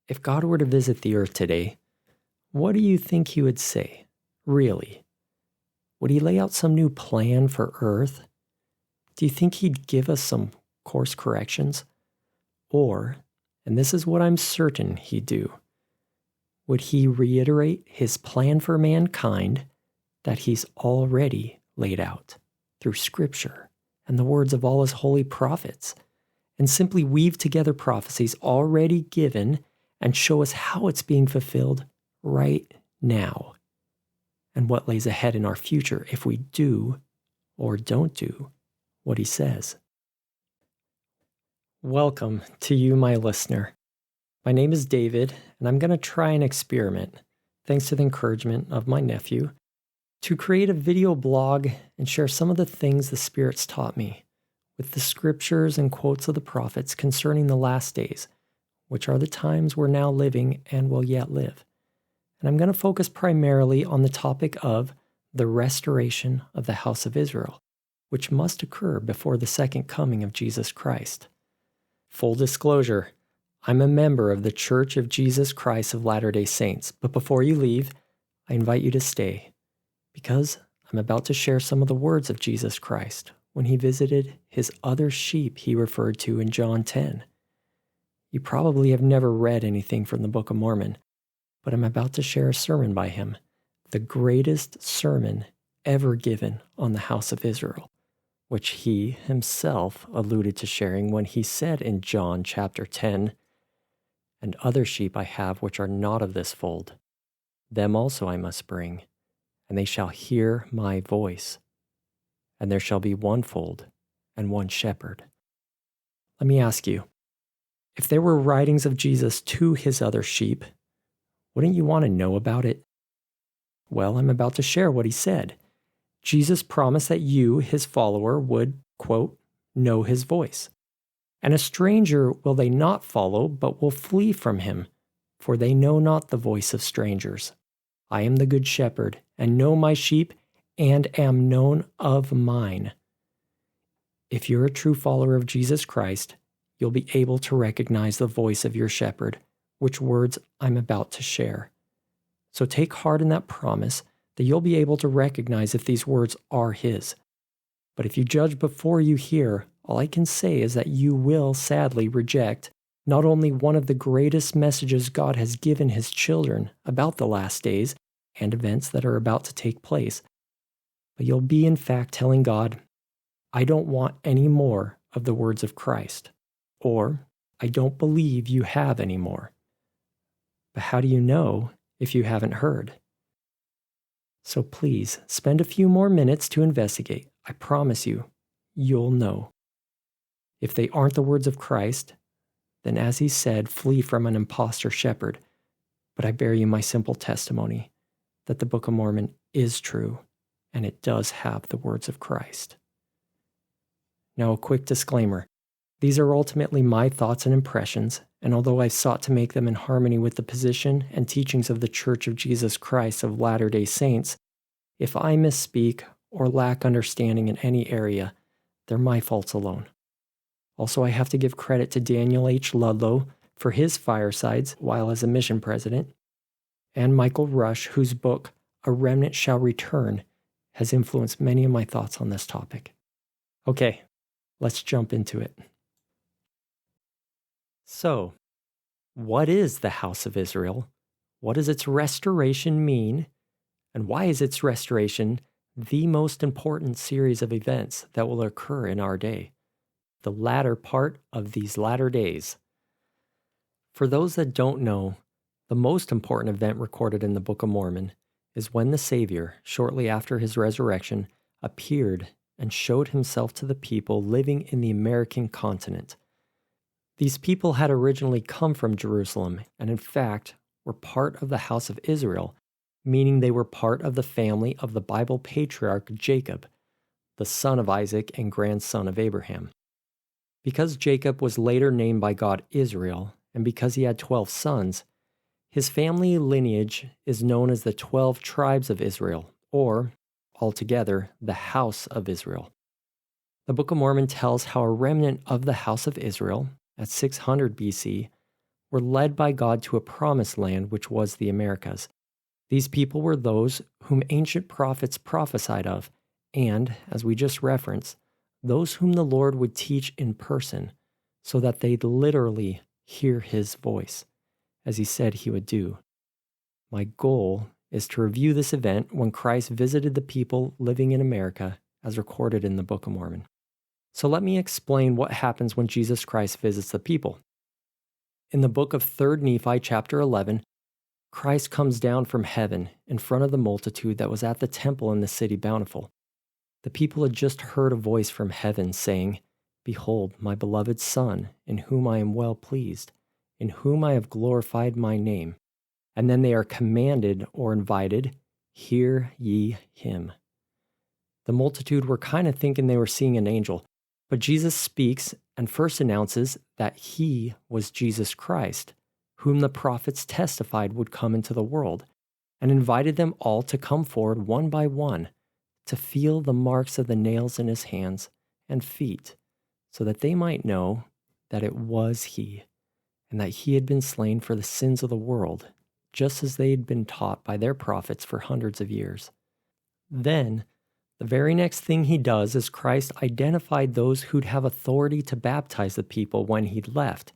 if God were to visit the earth today, what do you think he would say? Really? Would he lay out some new plan for earth? Do you think he'd give us some course corrections? Or, and this is what I'm certain he'd do, would he reiterate his plan for mankind that he's already laid out through Scripture and the words of all his holy prophets, and simply weave together prophecies already given and show us how it's being fulfilled right now, and what lays ahead in our future if we do or don't do what he says? Welcome to you, my listener. My name is David, and I'm going to try an experiment, thanks to the encouragement of my nephew, to create a video blog and share some of the things the Spirit's taught me with the scriptures and quotes of the prophets concerning the last days, which are the times we're now living and will yet live. And I'm going to focus primarily on the topic of the restoration of the house of Israel, which must occur before the second coming of Jesus Christ. Full disclosure, I'm a member of the Church of Jesus Christ of Latter-day Saints, but before you leave, I invite you to stay, because I'm about to share some of the words of Jesus Christ when he visited his other sheep he referred to in John 10. You probably have never read anything from the Book of Mormon, but I'm about to share a sermon by him, the greatest sermon ever given on the house of Israel, which he himself alluded to sharing when he said in John chapter 10, "And other sheep I have which are not of this fold, them also I must bring, and they shall hear my voice, and there shall be one fold and one shepherd." Let me ask you, if there were writings of Jesus to his other sheep, wouldn't you want to know about it? Well, I'm about to share what he said. Jesus promised that you, his follower, would, quote, know his voice. "And a stranger will they not follow, but will flee from him, for they know not the voice of strangers. I am the good shepherd, and know my sheep, and am known of mine." If you're a true follower of Jesus Christ, you'll be able to recognize the voice of your shepherd, which words I'm about to share. So take heart in that promise that you'll be able to recognize if these words are his. But if you judge before you hear, all I can say is that you will sadly reject not only one of the greatest messages God has given his children about the last days and events that are about to take place, but you'll be in fact telling God, "I don't want any more of the words of Christ," or "I don't believe you have any more." But how do you know if you haven't heard? So please spend a few more minutes to investigate. I promise you, you'll know. If they aren't the words of Christ, then as he said, flee from an impostor shepherd. But I bear you my simple testimony that the Book of Mormon is true, and it does have the words of Christ. Now, a quick disclaimer. These are ultimately my thoughts and impressions, and although I've sought to make them in harmony with the position and teachings of the Church of Jesus Christ of Latter-day Saints, if I misspeak or lack understanding in any area, they're my faults alone. Also, I have to give credit to Daniel H. Ludlow for his firesides while as a mission president, and Michael Rush, whose book, A Remnant Shall Return, has influenced many of my thoughts on this topic. Okay, let's jump into it. So, what is the house of Israel? What does its restoration mean? And why is its restoration the most important series of events that will occur in our day? The latter part of these latter days. For those that don't know, the most important event recorded in the Book of Mormon is when the Savior, shortly after his resurrection, appeared and showed himself to the people living in the American continent. These people had originally come from Jerusalem and in fact were part of the house of Israel, meaning they were part of the family of the Bible patriarch Jacob, the son of Isaac and grandson of Abraham. Because Jacob was later named by God Israel, and because he had 12 sons, his family lineage is known as the 12 tribes of Israel, or, altogether, the house of Israel. The Book of Mormon tells how a remnant of the house of Israel, at 600 BC, were led by God to a promised land, which was the Americas. These people were those whom ancient prophets prophesied of, and, as we just referenced, those whom the Lord would teach in person, so that they'd literally hear his voice, as he said he would do. My goal is to review this event when Christ visited the people living in America, as recorded in the Book of Mormon. So let me explain what happens when Jesus Christ visits the people. In the book of 3 Nephi, chapter 11, Christ comes down from heaven in front of the multitude that was at the temple in the city Bountiful. The people had just heard a voice from heaven saying, "Behold, my beloved Son, in whom I am well pleased, in whom I have glorified my name." And then they are commanded or invited, "Hear ye him." The multitude were kind of thinking they were seeing an angel, but Jesus speaks and first announces that he was Jesus Christ, whom the prophets testified would come into the world, and invited them all to come forward one by one to feel the marks of the nails in his hands and feet, so that they might know that it was he, and that he had been slain for the sins of the world, just as they had been taught by their prophets for hundreds of years. Then, the very next thing he does is Christ identified those who'd have authority to baptize the people when he'd left,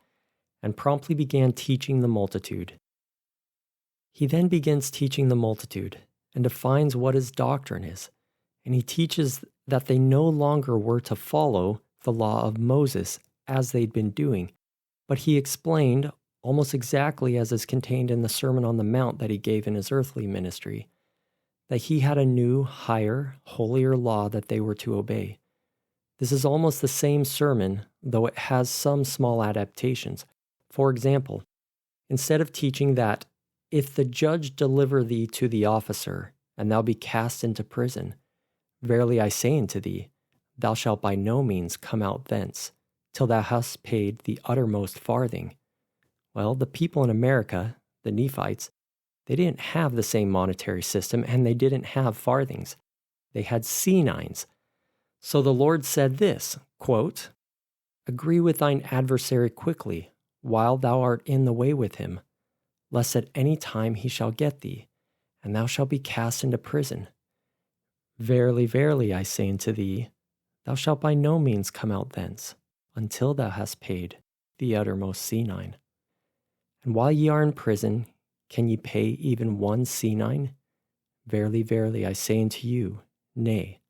and promptly began teaching the multitude. He then begins teaching the multitude and defines what his doctrine is, and he teaches that they no longer were to follow the law of Moses as they'd been doing, but he explained, almost exactly as is contained in the Sermon on the Mount that he gave in his earthly ministry, that he had a new, higher, holier law that they were to obey. This is almost the same sermon, though it has some small adaptations. For example, instead of teaching that, "If the judge deliver thee to the officer, and thou be cast into prison, verily I say unto thee, thou shalt by no means come out thence, till thou hast paid the uttermost farthing." Well, the people in America, the Nephites, they didn't have the same monetary system, and they didn't have farthings. They had C9s. So the Lord said this, quote, "Agree with thine adversary quickly, while thou art in the way with him, lest at any time he shall get thee, and thou shalt be cast into prison. Verily, verily, I say unto thee, thou shalt by no means come out thence, until thou hast paid the uttermost C9. And while ye are in prison, can ye pay even one C9? Verily, verily, I say unto you, nay."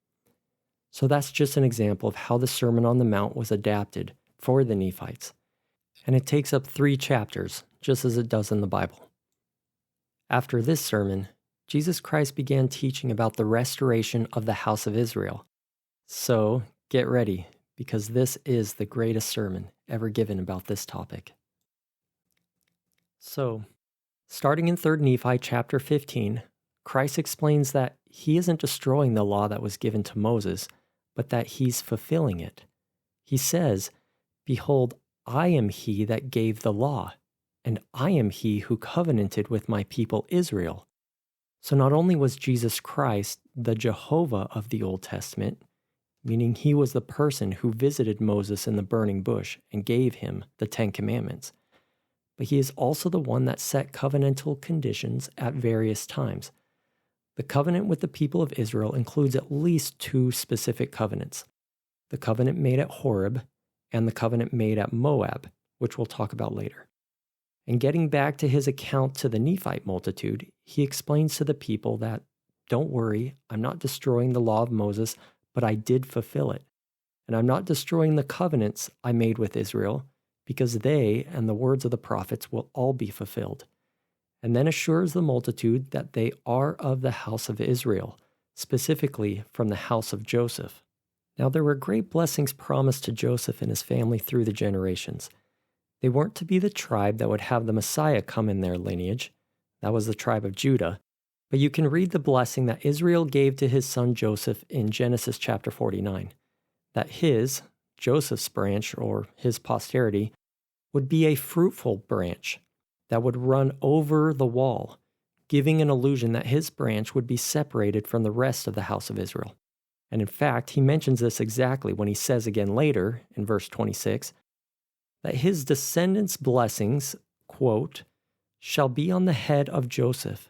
So that's just an example of how the Sermon on the Mount was adapted for the Nephites. And it takes up 3 chapters, just as it does in the Bible. After this sermon, Jesus Christ began teaching about the restoration of the house of Israel. So get ready, because this is the greatest sermon ever given about this topic. So, starting in 3 Nephi chapter 15, Christ explains that he isn't destroying the law that was given to Moses, but that he's fulfilling it. He says, "Behold, I am he that gave the law, and I am he who covenanted with my people Israel." So not only was Jesus Christ the Jehovah of the Old Testament, meaning he was the person who visited Moses in the burning bush and gave him the 10 Commandments, but he is also the one that set covenantal conditions at various times. The covenant with the people of Israel includes at least 2 specific covenants: the covenant made at Horeb and the covenant made at Moab, which we'll talk about later. And getting back to his account to the Nephite multitude, he explains to the people that, "Don't worry, I'm not destroying the law of Moses, but I did fulfill it. And I'm not destroying the covenants I made with Israel, because they and the words of the prophets will all be fulfilled." And then assures the multitude that they are of the house of Israel, specifically from the house of Joseph. Now, there were great blessings promised to Joseph and his family through the generations. They weren't to be the tribe that would have the Messiah come in their lineage. That was the tribe of Judah. But you can read the blessing that Israel gave to his son Joseph in Genesis chapter 49, that his, Joseph's branch, or his posterity, would be a fruitful branch that would run over the wall, giving an illusion that his branch would be separated from the rest of the house of Israel. And in fact, he mentions this exactly when he says again later, in verse 26, that his descendants' blessings, quote, shall be on the head of Joseph,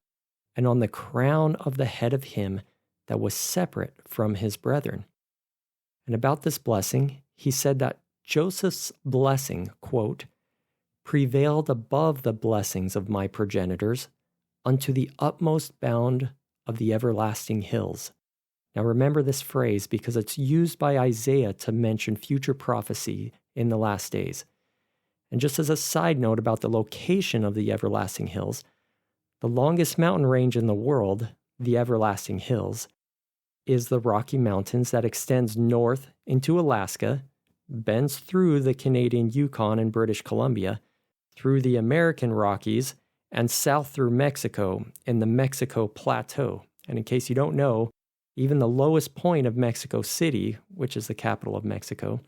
and on the crown of the head of him that was separate from his brethren. And about this blessing, he said that Joseph's blessing, quote, prevailed above the blessings of my progenitors unto the utmost bound of the everlasting hills. Now remember this phrase because it's used by Isaiah to mention future prophecy in the last days. And just as a side note about the location of the everlasting hills, the longest mountain range in the world, the everlasting hills, is the Rocky Mountains that extends north into Alaska, bends through the Canadian Yukon and British Columbia, through the American Rockies, and south through Mexico in the Mexico Plateau. And in case you don't know, even the lowest point of Mexico City, which is the capital of Mexico,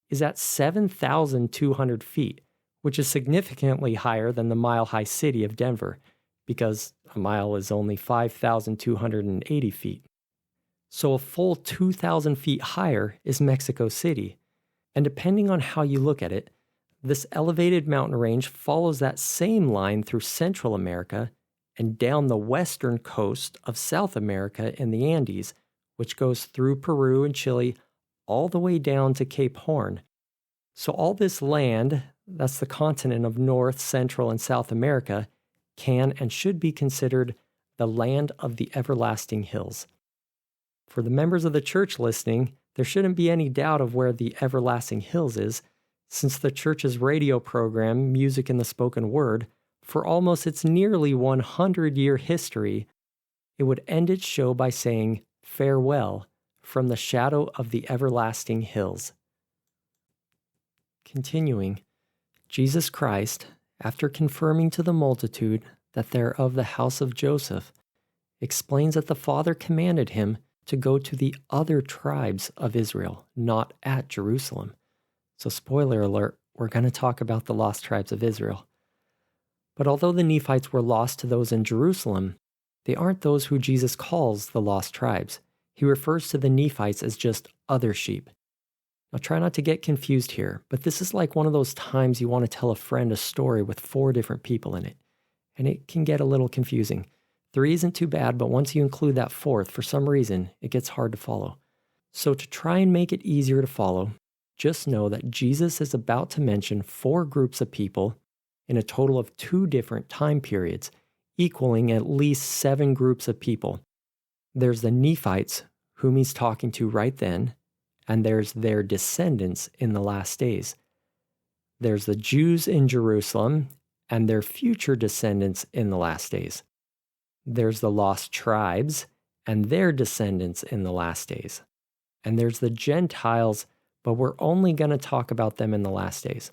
is at 7,200 feet, which is significantly higher than the mile-high city of Denver, because a mile is only 5,280 feet. So a full 2,000 feet higher is Mexico City. And depending on how you look at it, this elevated mountain range follows that same line through Central America and down the western coast of South America in the Andes, which goes through Peru and Chile all the way down to Cape Horn. So all this land, that's the continent of North, Central, and South America, can and should be considered the land of the everlasting hills. For the members of the church listening, there shouldn't be any doubt of where the everlasting hills is, since the church's radio program, Music in the Spoken Word, for almost its nearly 100-year history, it would end its show by saying, farewell from the shadow of the everlasting hills. Continuing, Jesus Christ, after confirming to the multitude that they're of the house of Joseph, explains that the Father commanded him to go to the other tribes of Israel, not at Jerusalem. So spoiler alert, we're going to talk about the lost tribes of Israel. But although the Nephites were lost to those in Jerusalem, they aren't those who Jesus calls the lost tribes. He refers to the Nephites as just other sheep. Now try not to get confused here, but this is like one of those times you want to tell a friend a story with 4 different people in it, and it can get a little confusing. 3 isn't too bad, but once you include that 4th, for some reason, it gets hard to follow. So to try and make it easier to follow, just know that Jesus is about to mention 4 groups of people in a total of 2 different time periods, equaling at least 7 groups of people. There's the Nephites, whom he's talking to right then, and there's their descendants in the last days. There's the Jews in Jerusalem, and their future descendants in the last days. There's the lost tribes, and their descendants in the last days. And there's the Gentiles, but we're only going to talk about them in the last days.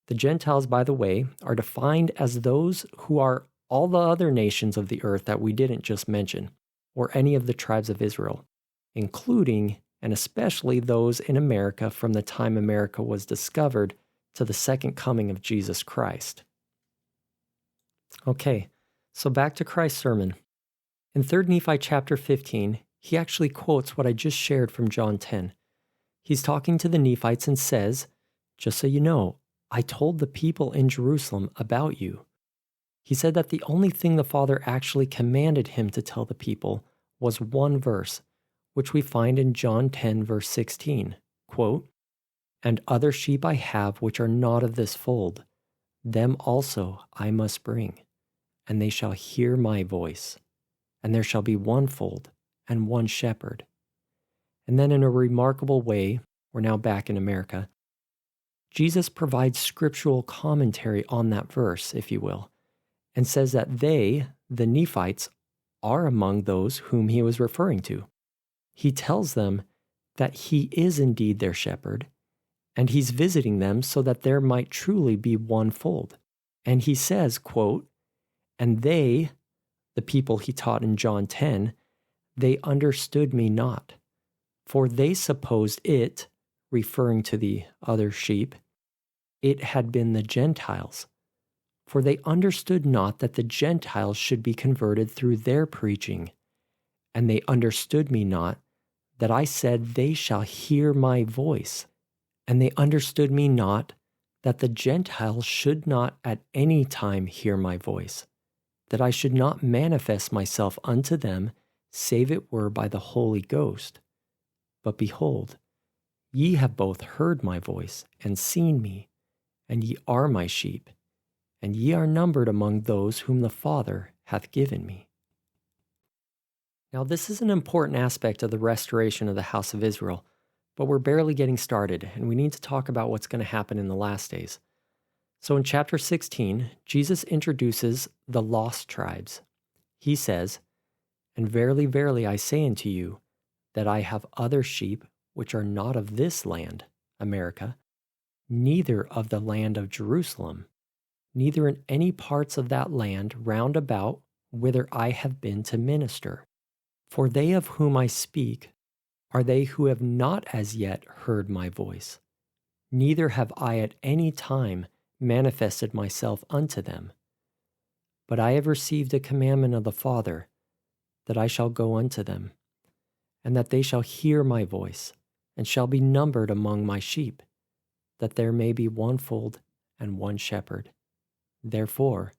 The Gentiles, by the way, are defined as those who are all the other nations of the earth that we didn't just mention, or any of the tribes of Israel, including and especially those in America from the time America was discovered to the second coming of Jesus Christ. Okay, so back to Christ's sermon. In 3 Nephi chapter 15, he actually quotes what I just shared from John 10. He's talking to the Nephites and says, just so you know, I told the people in Jerusalem about you. He said that the only thing the Father actually commanded him to tell the people was one verse, which we find in John 10 verse 16, quote, and other sheep I have which are not of this fold, them also I must bring, and they shall hear my voice, and there shall be one fold and one shepherd. And then in a remarkable way, we're now back in America, Jesus provides scriptural commentary on that verse, if you will, and says that they, the Nephites, are among those whom he was referring to. He tells them that he is indeed their shepherd, and he's visiting them so that there might truly be one fold. And he says, quote, and they, the people he taught in John 10, they understood me not, for they supposed it, referring to the other sheep, it had been the Gentiles. For they understood not that the Gentiles should be converted through their preaching. And they understood me not, that I said they shall hear my voice. And they understood me not, that the Gentiles should not at any time hear my voice, that I should not manifest myself unto them, save it were by the Holy Ghost. But behold, ye have both heard my voice and seen me, and ye are my sheep, and ye are numbered among those whom the Father hath given me. Now, this is an important aspect of the restoration of the house of Israel, but we're barely getting started, and we need to talk about what's going to happen in the last days. So in chapter 16, Jesus introduces the lost tribes. He says, "And verily, verily, I say unto you, that I have other sheep which are not of this land, America, neither of the land of Jerusalem, neither in any parts of that land round about whither I have been to minister. For they of whom I speak are they who have not as yet heard my voice, neither have I at any time manifested myself unto them. But I have received a commandment of the Father, that I shall go unto them, and that they shall hear my voice, and shall be numbered among my sheep, that there may be one fold and one shepherd. Therefore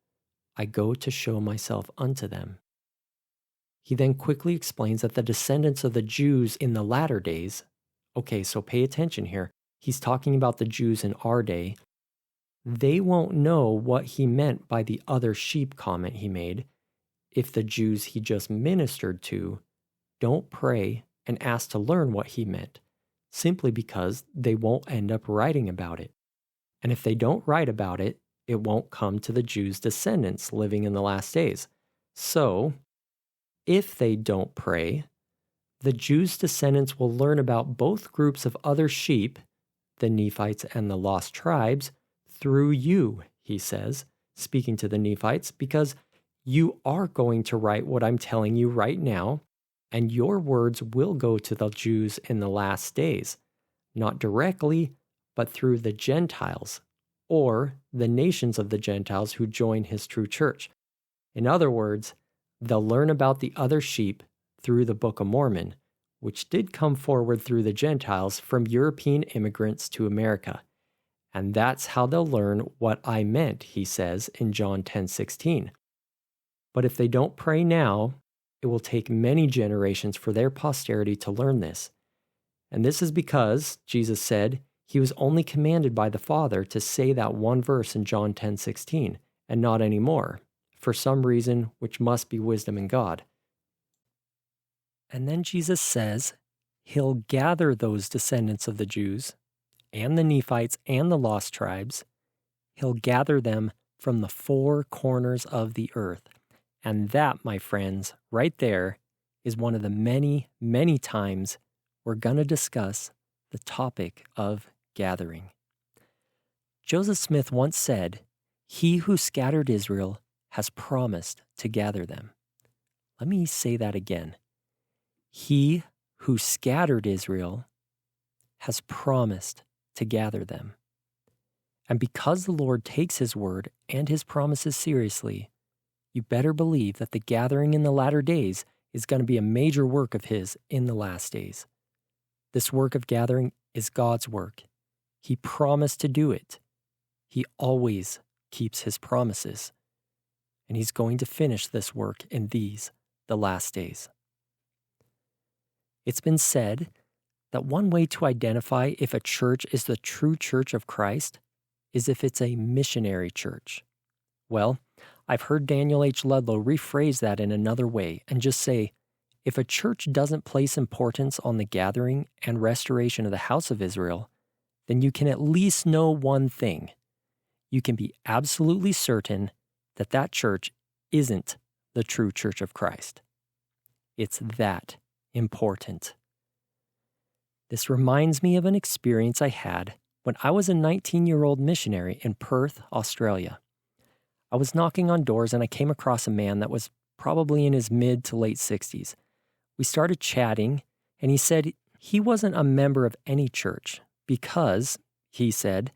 I go to show myself unto them." He then quickly explains that the descendants of the Jews in the latter days, okay, so pay attention here, he's talking about the Jews in our day, they won't know what he meant by the other sheep comment he made if the Jews he just ministered to don't pray and ask to learn what he meant, simply because they won't end up writing about it. And if they don't write about it, it won't come to the Jews' descendants living in the last days. So, if they don't pray, the Jews' descendants will learn about both groups of other sheep, the Nephites and the lost tribes, through you, he says, speaking to the Nephites, because you are going to write what I'm telling you right now, and your words will go to the Jews in the last days, not directly, but through the Gentiles, or the nations of the Gentiles who join his true church. In other words, they'll learn about the other sheep through the Book of Mormon, which did come forward through the Gentiles from European immigrants to America. And that's how they'll learn what I meant, he says in John 10:16. But if they don't pray now, it will take many generations for their posterity to learn this. And this is because, Jesus said, he was only commanded by the Father to say that one verse in John 10:16, and not any more, for some reason which must be wisdom in God. And then Jesus says he'll gather those descendants of the Jews, and the Nephites and the lost tribes. He'll gather them from the four corners of the earth. And that, my friends, right there is one of the many, many times we're going to discuss the topic of gathering. Joseph Smith once said, "He who scattered Israel has promised to gather them." Let me say that again. He who scattered Israel has promised to gather them. And because the Lord takes his word and his promises seriously, you better believe that the gathering in the latter days is going to be a major work of his in the last days. This work of gathering is God's work. He promised to do it. He always keeps his promises. And he's going to finish this work in these, the last days. It's been said that one way to identify if a church is the true church of Christ is if it's a missionary church. Well, I've heard Daniel H. Ludlow rephrase that in another way and just say, if a church doesn't place importance on the gathering and restoration of the house of Israel, then you can at least know one thing. You can be absolutely certain that that church isn't the true church of Christ. It's that important. This reminds me of an experience I had when I was a 19-year-old missionary in Perth, Australia. I was knocking on doors and I came across a man that was probably in his mid to late 60s. We started chatting, and he said he wasn't a member of any church because, he said,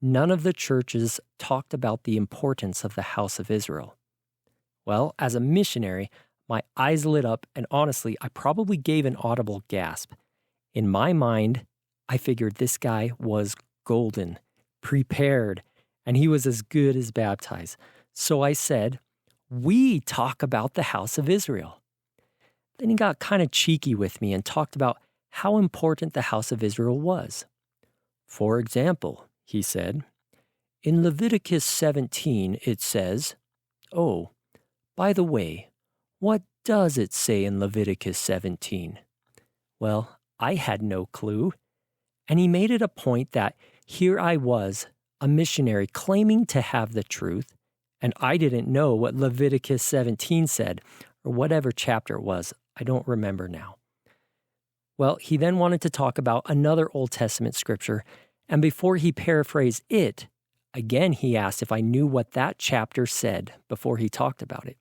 none of the churches talked about the importance of the house of Israel. Well, as a missionary, my eyes lit up, and honestly, I probably gave an audible gasp. In my mind, I figured this guy was golden. prepared, and he was as good as baptized. So I said, we talk about the house of Israel. Then he got kind of cheeky with me and talked about how important the house of Israel was. For example, he said, in Leviticus 17 it says, oh, by the way, what does it say in Leviticus 17? Well, I had no clue. And he made it a point that here I was, a missionary claiming to have the truth, and I didn't know what Leviticus 17 said, or whatever chapter it was. I don't remember now. Well, he then wanted to talk about another Old Testament scripture, and before he paraphrased it, again he asked if I knew what that chapter said before he talked about it.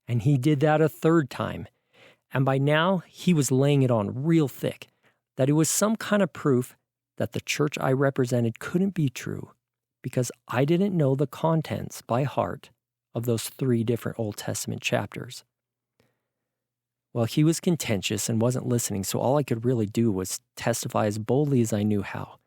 And he did that a third time, and by now he was laying it on real thick, that it was some kind of proof that the church I represented couldn't be true, because I didn't know the contents by heart of those 3 different Old Testament chapters. Well, he was contentious and wasn't listening, so all I could really do was testify as boldly as I knew how,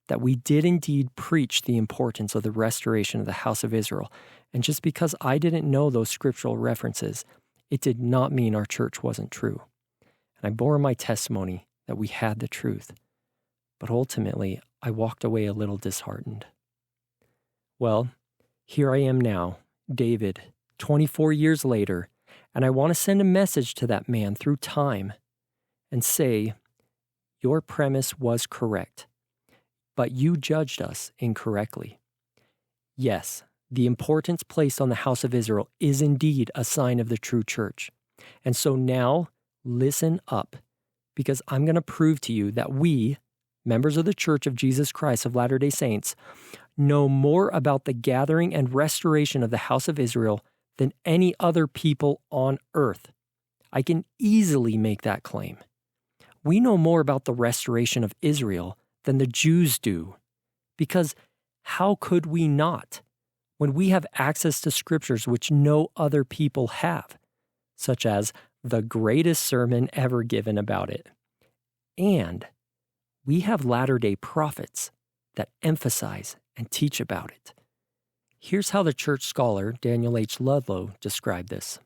that we did indeed preach the importance of the restoration of the house of Israel, and just because I didn't know those scriptural references, it did not mean our church wasn't true. And I bore my testimony that we had the truth, but ultimately I walked away a little disheartened. Well, here I am now, David, 24 years later, and I want to send a message to that man through time and say, your premise was correct, but you judged us incorrectly. Yes, the importance placed on the house of Israel is indeed a sign of the true church. And so now, listen up, because I'm going to prove to you that we, members of the Church of Jesus Christ of Latter-day Saints, know more about the gathering and restoration of the house of Israel than any other people on earth. I can easily make that claim. We know more about the restoration of Israel than the Jews do, because how could we not, when we have access to scriptures which no other people have, such as the greatest sermon ever given about it? And we have latter-day prophets that emphasize and teach about it. Here's how the church scholar Daniel H. Ludlow described this.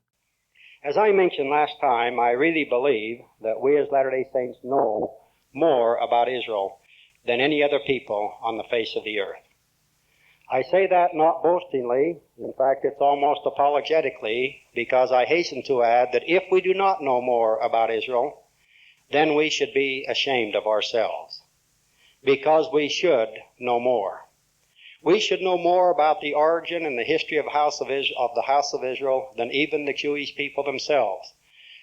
As I mentioned last time, I really believe that we as Latter-day Saints know more about Israel than any other people on the face of the earth. I say that not boastingly. In fact, it's almost apologetically, because I hasten to add that if we do not know more about Israel, then we should be ashamed of ourselves, because we should know more. We should know more about the origin and the history of the house of Israel than even the Jewish people themselves.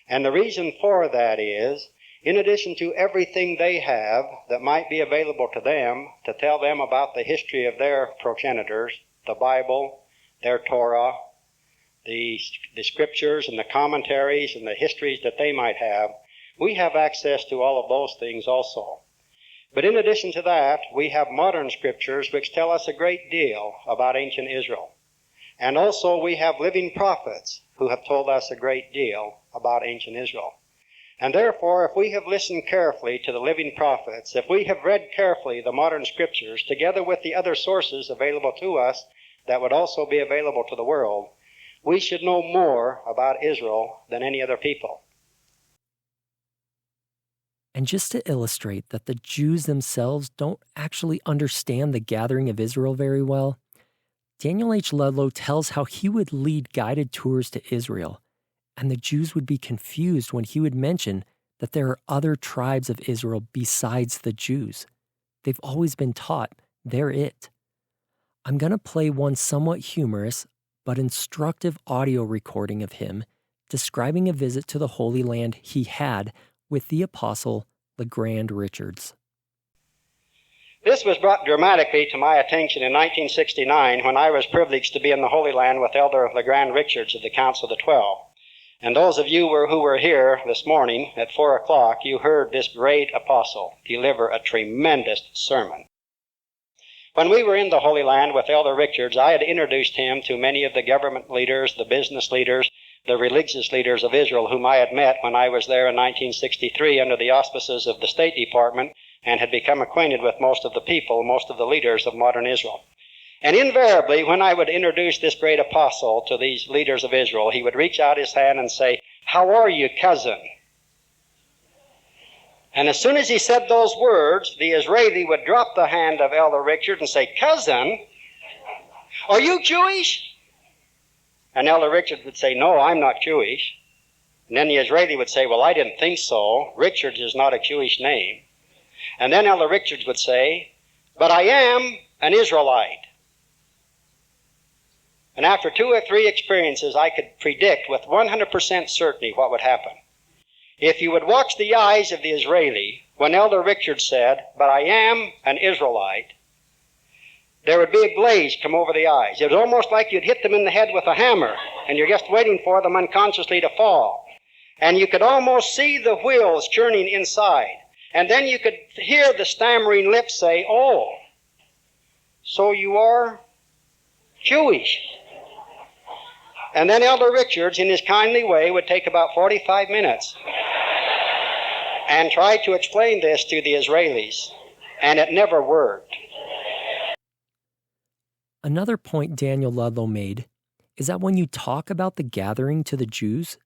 And the reason for that is, in addition to everything they have that might be available to them to tell them about the history of their progenitors, the Bible, their Torah, the scriptures and the commentaries and the histories that they might have, we have access to all of those things also. But in addition to that, we have modern scriptures which tell us a great deal about ancient Israel. And also we have living prophets who have told us a great deal about ancient Israel. And therefore, if we have listened carefully to the living prophets, if we have read carefully the modern scriptures, together with the other sources available to us that would also be available to the world, we should know more about Israel than any other people. And just to illustrate that the Jews themselves don't actually understand the gathering of Israel very well, Daniel H. Ludlow tells how he would lead guided tours to Israel, and the Jews would be confused when he would mention that there are other tribes of Israel besides the Jews. They've always been taught they're it. I'm going to play one somewhat humorous but instructive audio recording of him describing a visit to the Holy Land he had with the apostle LeGrand Richards. This was brought dramatically to my attention in 1969 when I was privileged to be in the Holy Land with Elder LeGrand Richards of the Council of the 12. And those of you who were here this morning at 4 o'clock, you heard this great apostle deliver a tremendous sermon. When we were in the Holy Land with Elder Richards, I had introduced him to many of the government leaders, the business leaders, the religious leaders of Israel whom I had met when I was there in 1963 under the auspices of the State Department and had become acquainted with most of the people, most of the leaders of modern Israel. And invariably, when I would introduce this great apostle to these leaders of Israel, he would reach out his hand and say, "How are you, cousin?" And as soon as he said those words, the Israeli would drop the hand of Elder Richard and say, "Cousin, are you Jewish?" And Elder Richard would say, "No, I'm not Jewish." And then the Israeli would say, "Well, I didn't think so. Richards is not a Jewish name." And then Elder Richards would say, "But I am an Israelite." And after 2 or 3 experiences, I could predict with 100% certainty what would happen. If you would watch the eyes of the Israeli, when Elder Richards said, "But I am an Israelite," there would be a glaze come over the eyes. It was almost like you'd hit them in the head with a hammer, and you're just waiting for them unconsciously to fall. And you could almost see the wheels churning inside. And then you could hear the stammering lips say, "Oh, so you are Jewish." And then Elder Richards, in his kindly way, would take about 45 minutes and try to explain this to the Israelis, and it never worked. Another point Daniel Ludlow made is that when you talk about the gathering to the Jews,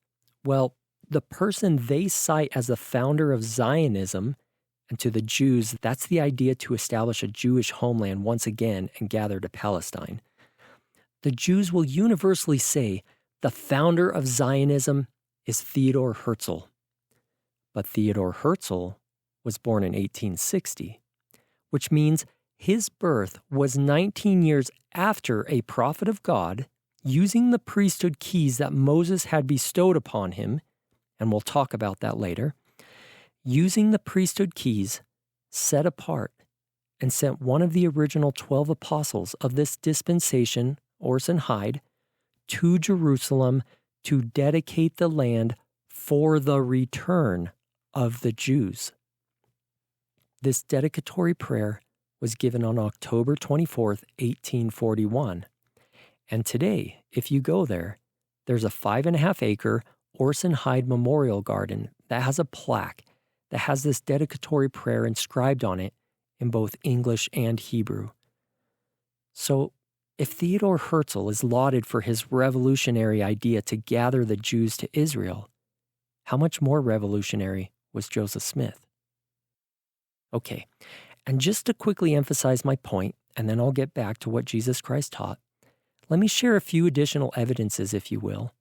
well, the person they cite as the founder of Zionism, and to the Jews, that's the idea to establish a Jewish homeland once again and gather to Palestine. The Jews will universally say the founder of Zionism is Theodor Herzl. But Theodor Herzl was born in 1860, which means his birth was 19 years after a prophet of God, using the priesthood keys that Moses had bestowed upon him, and we'll talk about that later, using the priesthood keys, set apart and sent one of the original 12 apostles of this dispensation, Orson Hyde, to Jerusalem to dedicate the land for the return of the Jews. This dedicatory prayer was given on October 24th, 1841. And today, if you go there, there's a 5.5-acre Orson Hyde Memorial Garden that has a plaque that has this dedicatory prayer inscribed on it in both English and Hebrew. So, if Theodor Herzl is lauded for his revolutionary idea to gather the Jews to Israel, how much more revolutionary was Joseph Smith? Okay, and just to quickly emphasize my point, and then I'll get back to what Jesus Christ taught, let me share a few additional evidences, if you will,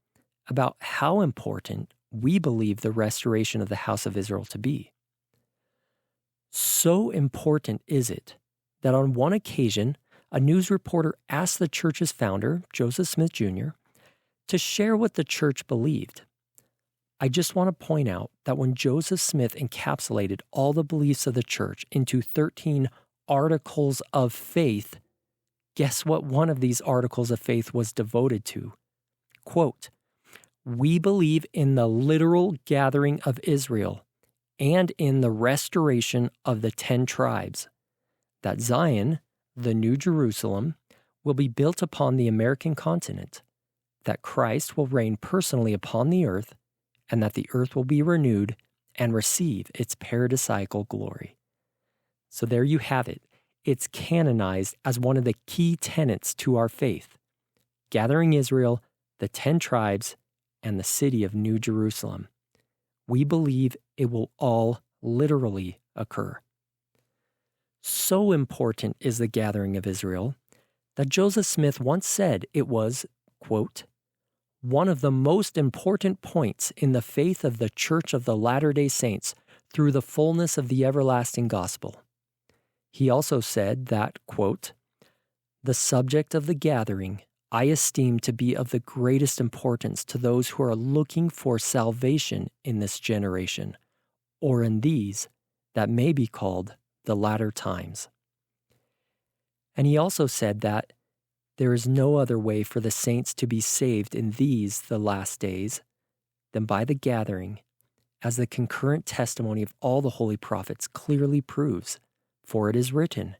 about how important we believe the restoration of the house of Israel to be. So important is it that on one occasion, a news reporter asked the church's founder, Joseph Smith Jr., to share what the church believed. I just want to point out that when Joseph Smith encapsulated all the beliefs of the church into 13 articles of faith, guess what one of these articles of faith was devoted to? Quote, "We believe in the literal gathering of Israel and in the restoration of the 10 tribes, that Zion, the New Jerusalem, will be built upon the American continent, that Christ will reign personally upon the earth, and that the earth will be renewed and receive its paradisiacal glory." So there you have it. It's canonized as one of the key tenets to our faith: gathering Israel, the 10 tribes, and the city of New Jerusalem. We believe it will all literally occur. So important is the gathering of Israel that Joseph Smith once said it was, quote, "one of the most important points in the faith of the Church of the Latter-day Saints through the fullness of the everlasting gospel." He also said that, quote, "the subject of the gathering I esteem to be of the greatest importance to those who are looking for salvation in this generation, or in these that may be called the latter times." And he also said that there is no other way for the saints to be saved in these, the last days, than by the gathering, as the concurrent testimony of all the holy prophets clearly proves. For it is written,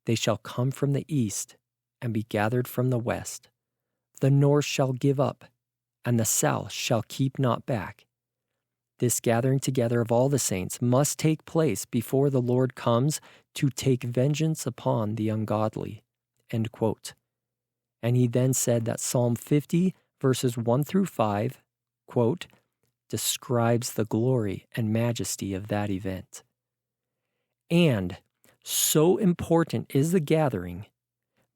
"They shall come from the east and be gathered from the west. The north shall give up, and the south shall keep not back. This gathering together of all the saints must take place before the Lord comes to take vengeance upon the ungodly." End quote. And he then said that Psalm 50, verses 1 through 5, quote, describes the glory and majesty of that event. And so important is the gathering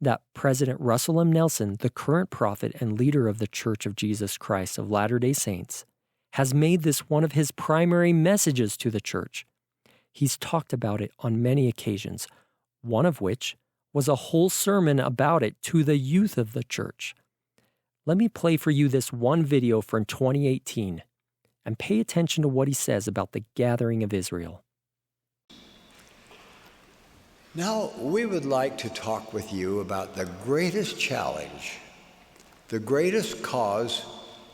that President Russell M. Nelson, the current prophet and leader of the Church of Jesus Christ of Latter-day Saints, has made this one of his primary messages to the church. He's talked about it on many occasions, one of which was a whole sermon about it to the youth of the church. Let me play for you this one video from 2018 and pay attention to what he says about the gathering of Israel. Now, we would like to talk with you about the greatest challenge, the greatest cause,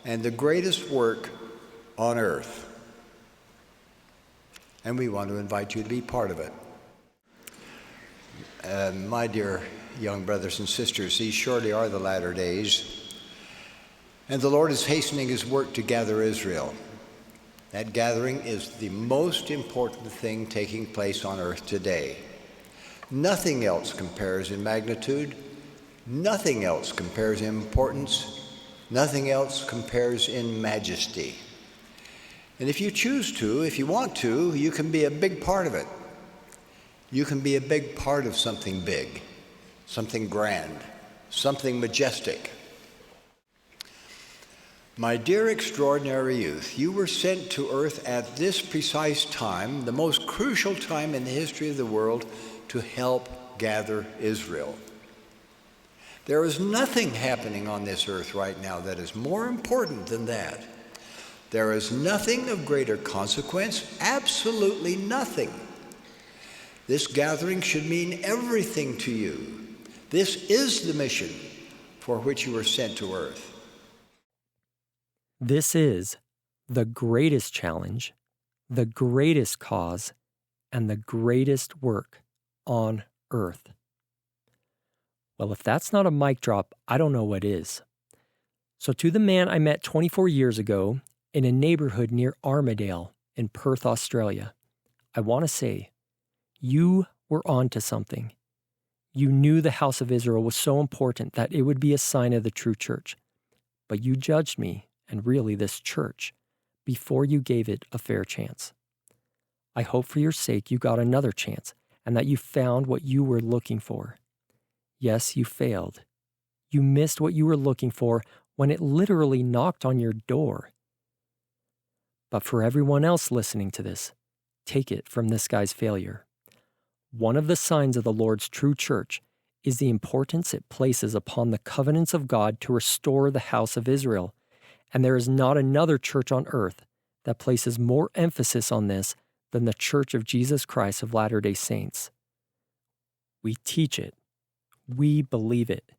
and the greatest work on earth. And we want to invite you to be part of it. My dear young brothers and sisters, these surely are the latter days, and the Lord is hastening his work to gather Israel. That gathering is the most important thing taking place on earth today. Nothing else compares in magnitude, nothing else compares in importance, nothing else compares in majesty. And if you choose to, if you want to, you can be a big part of it. You can be a big part of something big, something grand, something majestic. My dear extraordinary youth, you were sent to earth at this precise time, the most crucial time in the history of the world, to help gather Israel. There is nothing happening on this earth right now that is more important than that. There is nothing of greater consequence, absolutely nothing. This gathering should mean everything to you. This is the mission for which you were sent to earth. This is the greatest challenge, the greatest cause, and the greatest work on earth. Well, if that's not a mic drop, I don't know what is. So to the man I met 24 years ago in a neighborhood near Armadale in Perth, Australia, I want to say, you were on to something. You knew the house of Israel was so important that it would be a sign of the true church. But you judged me, and really this church, before you gave it a fair chance. I hope for your sake you got another chance, and that you found what you were looking for. Yes, you failed. You missed what you were looking for when it literally knocked on your door. But for everyone else listening to this, take it from this guy's failure. One of the signs of the Lord's true church is the importance it places upon the covenants of God to restore the house of Israel. And there is not another church on earth that places more emphasis on this than the Church of Jesus Christ of Latter-day Saints. We teach it, we believe it,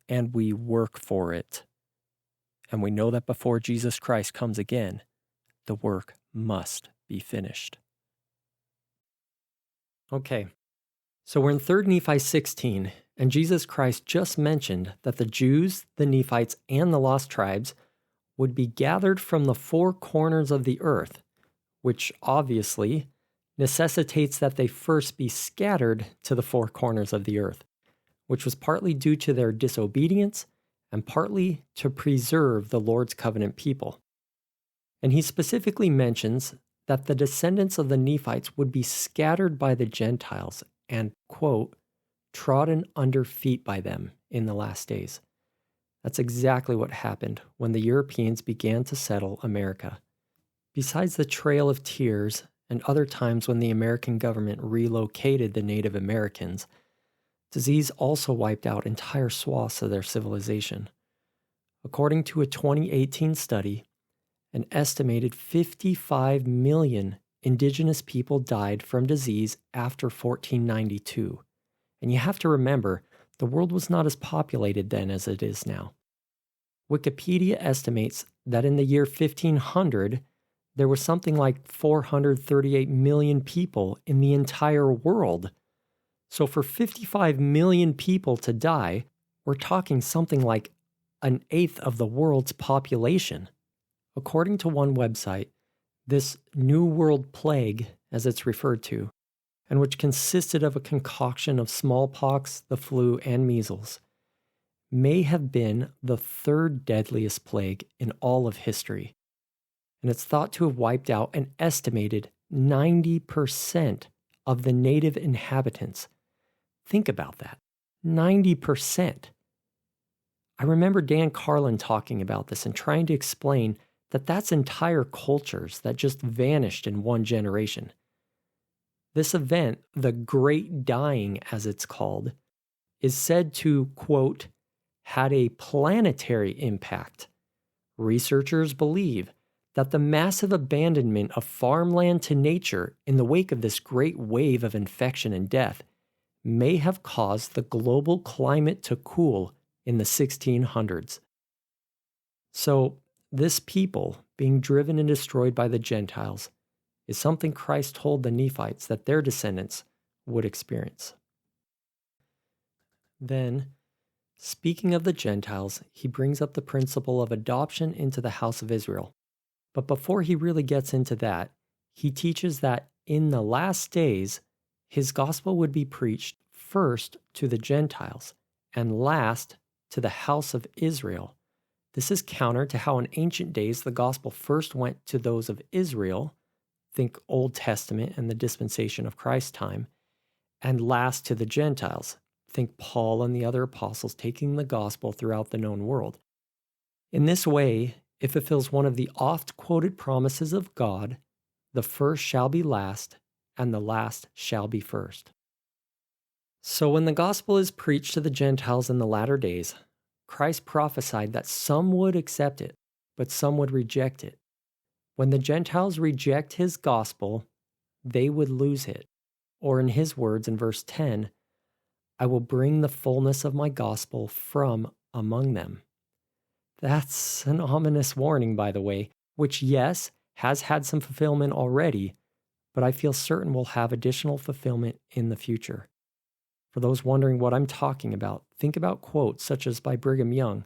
and we work for it. And we know that before Jesus Christ comes again, the work must be finished. Okay, so we're in 3 Nephi 16, and Jesus Christ just mentioned that the Jews, the Nephites, and the lost tribes would be gathered from the four corners of the earth, which obviously necessitates that they first be scattered to the four corners of the earth, which was partly due to their disobedience and partly to preserve the Lord's covenant people. And he specifically mentions that the descendants of the Nephites would be scattered by the Gentiles and, quote, trodden under feet by them in the last days. That's exactly what happened when the Europeans began to settle America. Besides the Trail of Tears and other times when the American government relocated the Native Americans, disease also wiped out entire swaths of their civilization. According to a 2018 study, an estimated 55 million indigenous people died from disease after 1492. And you have to remember, the world was not as populated then as it is now. Wikipedia estimates that in the year 1500, there was something like 438 million people in the entire world. So for 55 million people to die, we're talking something like an eighth of the world's population. According to one website, This New World plague, as it's referred to, and which consisted of a concoction of smallpox, the flu, and measles, may have been the third deadliest plague in all of history. And it's thought to have wiped out an estimated 90% of the native inhabitants. Think about that. 90%. I remember Dan Carlin talking about this and trying to explain that that's entire cultures that just vanished in one generation. This event, the Great Dying as it's called, is said to, quote, had a planetary impact. Researchers believe that the massive abandonment of farmland to nature in the wake of this great wave of infection and death may have caused the global climate to cool in the 1600s. So, this people being driven and destroyed by the Gentiles is something Christ told the Nephites that their descendants would experience. Then, speaking of the Gentiles, he brings up the principle of adoption into the house of Israel. But before he really gets into that, he teaches that in the last days, his gospel would be preached first to the Gentiles and last to the house of Israel. This is counter to how in ancient days the gospel first went to those of Israel, think Old Testament and the dispensation of Christ's time, and last to the Gentiles, think Paul and the other apostles taking the gospel throughout the known world. In this way, it fulfills one of the oft-quoted promises of God, the first shall be last, and the last shall be first. So when the gospel is preached to the Gentiles in the latter days, Christ prophesied that some would accept it, but some would reject it. When the Gentiles reject his gospel, they would lose it. Or in his words in verse 10, I will bring the fullness of my gospel from among them. That's an ominous warning, by the way, which, yes, has had some fulfillment already, but I feel certain will have additional fulfillment in the future. For those wondering what I'm talking about, think about quotes such as by Brigham Young,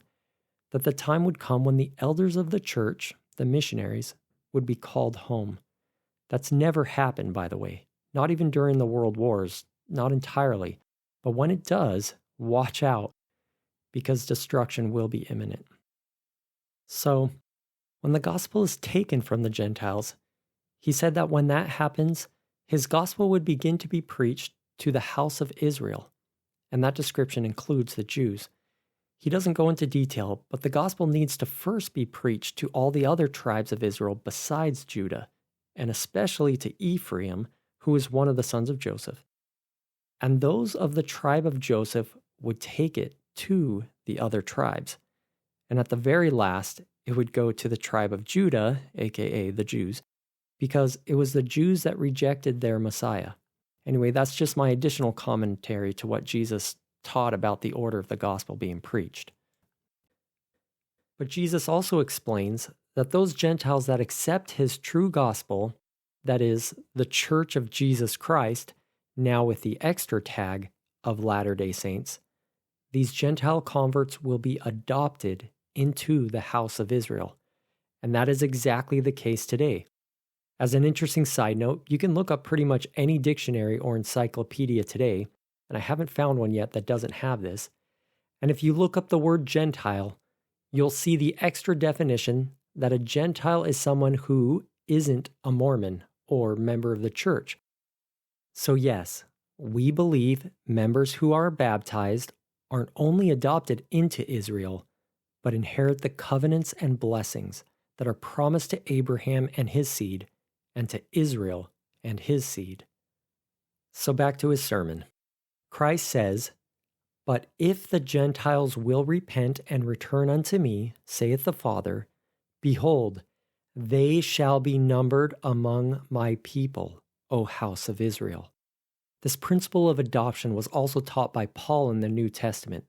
that the time would come when the elders of the church, the missionaries, would be called home. That's never happened, by the way, not even during the world wars, not entirely. But when it does, watch out, because destruction will be imminent. So, when the gospel is taken from the Gentiles, he said that when that happens, his gospel would begin to be preached to the house of Israel, and that description includes the Jews. He doesn't go into detail, but the gospel needs to first be preached to all the other tribes of Israel besides Judah, and especially to Ephraim, who is one of the sons of Joseph. And those of the tribe of Joseph would take it to the other tribes. And at the very last, it would go to the tribe of Judah, aka the Jews, because it was the Jews that rejected their Messiah. Anyway, that's just my additional commentary to what Jesus taught about the order of the gospel being preached. But Jesus also explains that those Gentiles that accept his true gospel, that is, the Church of Jesus Christ, now with the extra tag of Latter-day Saints, these Gentile converts will be adopted into the house of Israel. And that is exactly the case today. As an interesting side note, you can look up pretty much any dictionary or encyclopedia today, and I haven't found one yet that doesn't have this. And if you look up the word Gentile, you'll see the extra definition that a Gentile is someone who isn't a Mormon or member of the church. So yes, we believe members who are baptized aren't only adopted into Israel, but inherit the covenants and blessings that are promised to Abraham and his seed, and to Israel and his seed. So back to his sermon. Christ says, But if the Gentiles will repent and return unto me, saith the Father, behold, they shall be numbered among my people, O house of Israel. This principle of adoption was also taught by Paul in the New Testament.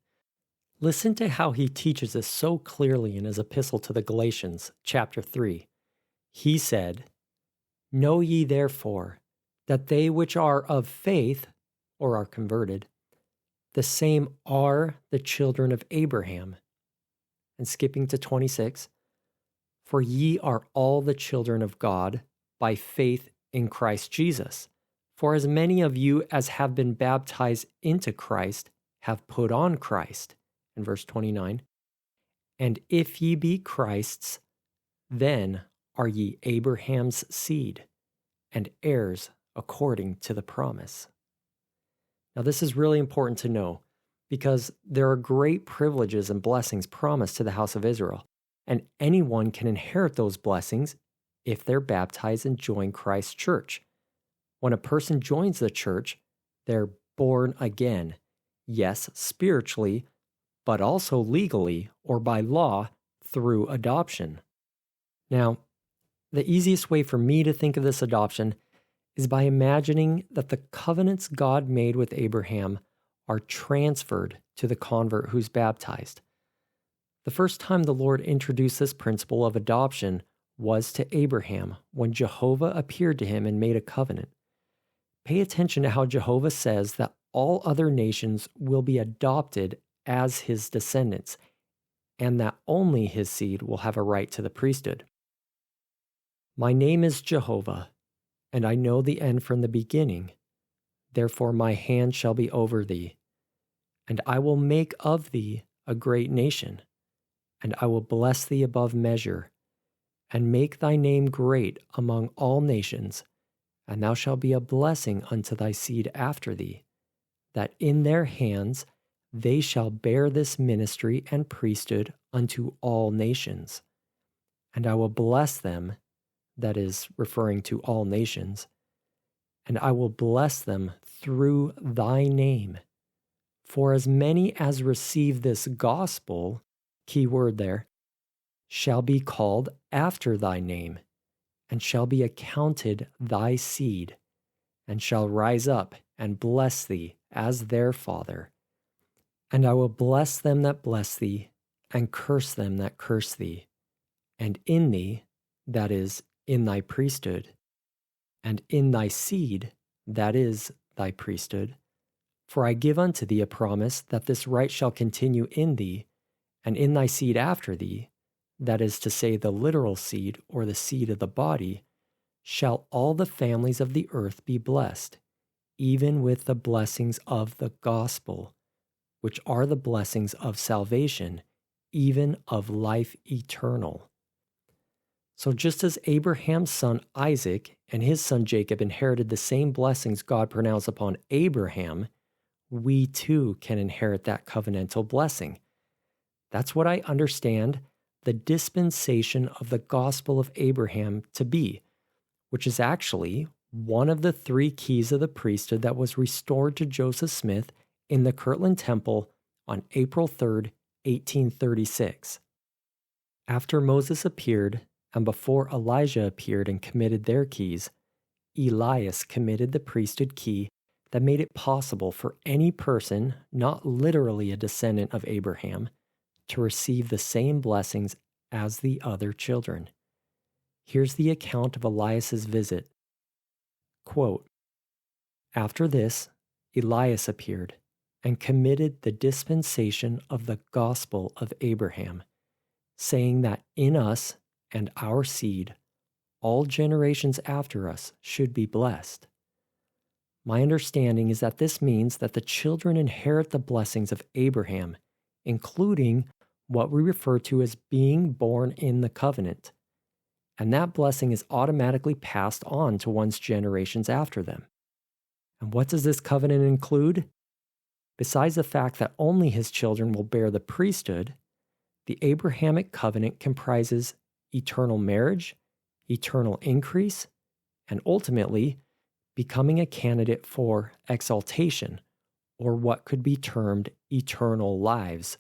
Listen to how he teaches this so clearly in his epistle to the Galatians, chapter 3. He said, Know ye therefore that they which are of faith, or are converted, the same are the children of Abraham. And skipping to 26, For ye are all the children of God, by faith in Christ Jesus. For as many of you as have been baptized into Christ have put on Christ. In verse 29, and if ye be Christ's, then are ye Abraham's seed, and heirs according to the promise. Now, this is really important to know because there are great privileges and blessings promised to the house of Israel, and anyone can inherit those blessings if they're baptized and join Christ's church. When a person joins the church, they're born again. Yes, spiritually, but also legally or by law through adoption. Now, the easiest way for me to think of this adoption is by imagining that the covenants God made with Abraham are transferred to the convert who's baptized. The first time the Lord introduced this principle of adoption was to Abraham when Jehovah appeared to him and made a covenant. Pay attention to how Jehovah says that all other nations will be adopted as his descendants, and that only his seed will have a right to the priesthood. My name is Jehovah, and I know the end from the beginning. Therefore my hand shall be over thee, and I will make of thee a great nation, and I will bless thee above measure, and make thy name great among all nations, and thou shalt be a blessing unto thy seed after thee, that in their hands they shall bear this ministry and priesthood unto all nations. And I will bless them, that is, referring to all nations, and I will bless them through thy name. For as many as receive this gospel, key word there, shall be called after thy name, and shall be accounted thy seed, and shall rise up and bless thee as their father. And I will bless them that bless thee, and curse them that curse thee. And in thee, that is, in thy priesthood, and in thy seed, that is, thy priesthood, for I give unto thee a promise that this right shall continue in thee, and in thy seed after thee, that is to say, the literal seed, or the seed of the body, shall all the families of the earth be blessed, even with the blessings of the gospel, which are the blessings of salvation, even of life eternal. So just as Abraham's son Isaac and his son Jacob inherited the same blessings God pronounced upon Abraham, we too can inherit that covenantal blessing. That's what I understand the dispensation of the gospel of Abraham to be, which is actually one of the three keys of the priesthood that was restored to Joseph Smith in the Kirtland Temple on April 3rd, 1836. After Moses appeared, and before Elijah appeared and committed their keys, Elias committed the priesthood key that made it possible for any person, not literally a descendant of Abraham, to receive the same blessings as the other children. Here's the account of Elias's visit. Quote, after this, Elias appeared and committed the dispensation of the gospel of Abraham, saying that in us and our seed, all generations after us should be blessed. My understanding is that this means that the children inherit the blessings of Abraham, including what we refer to as being born in the covenant, and that blessing is automatically passed on to one's generations after them. And what does this covenant include? Besides the fact that only his children will bear the priesthood, the Abrahamic covenant comprises eternal marriage, eternal increase, and ultimately becoming a candidate for exaltation, or what could be termed eternal lives.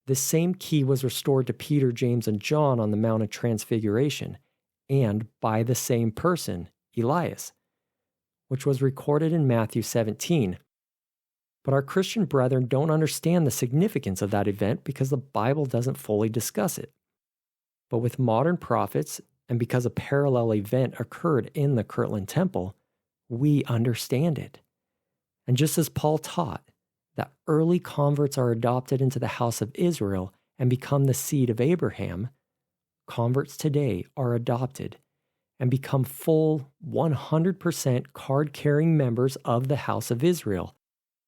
This same key was restored to Peter, James, and John on the Mount of Transfiguration, and by the same person, Elias, which was recorded in Matthew 17. But our Christian brethren don't understand the significance of that event because the Bible doesn't fully discuss it. But with modern prophets, and because a parallel event occurred in the Kirtland Temple, we understand it. And just as Paul taught that early converts are adopted into the house of Israel and become the seed of Abraham, converts today are adopted, and become full 100% card-carrying members of the house of Israel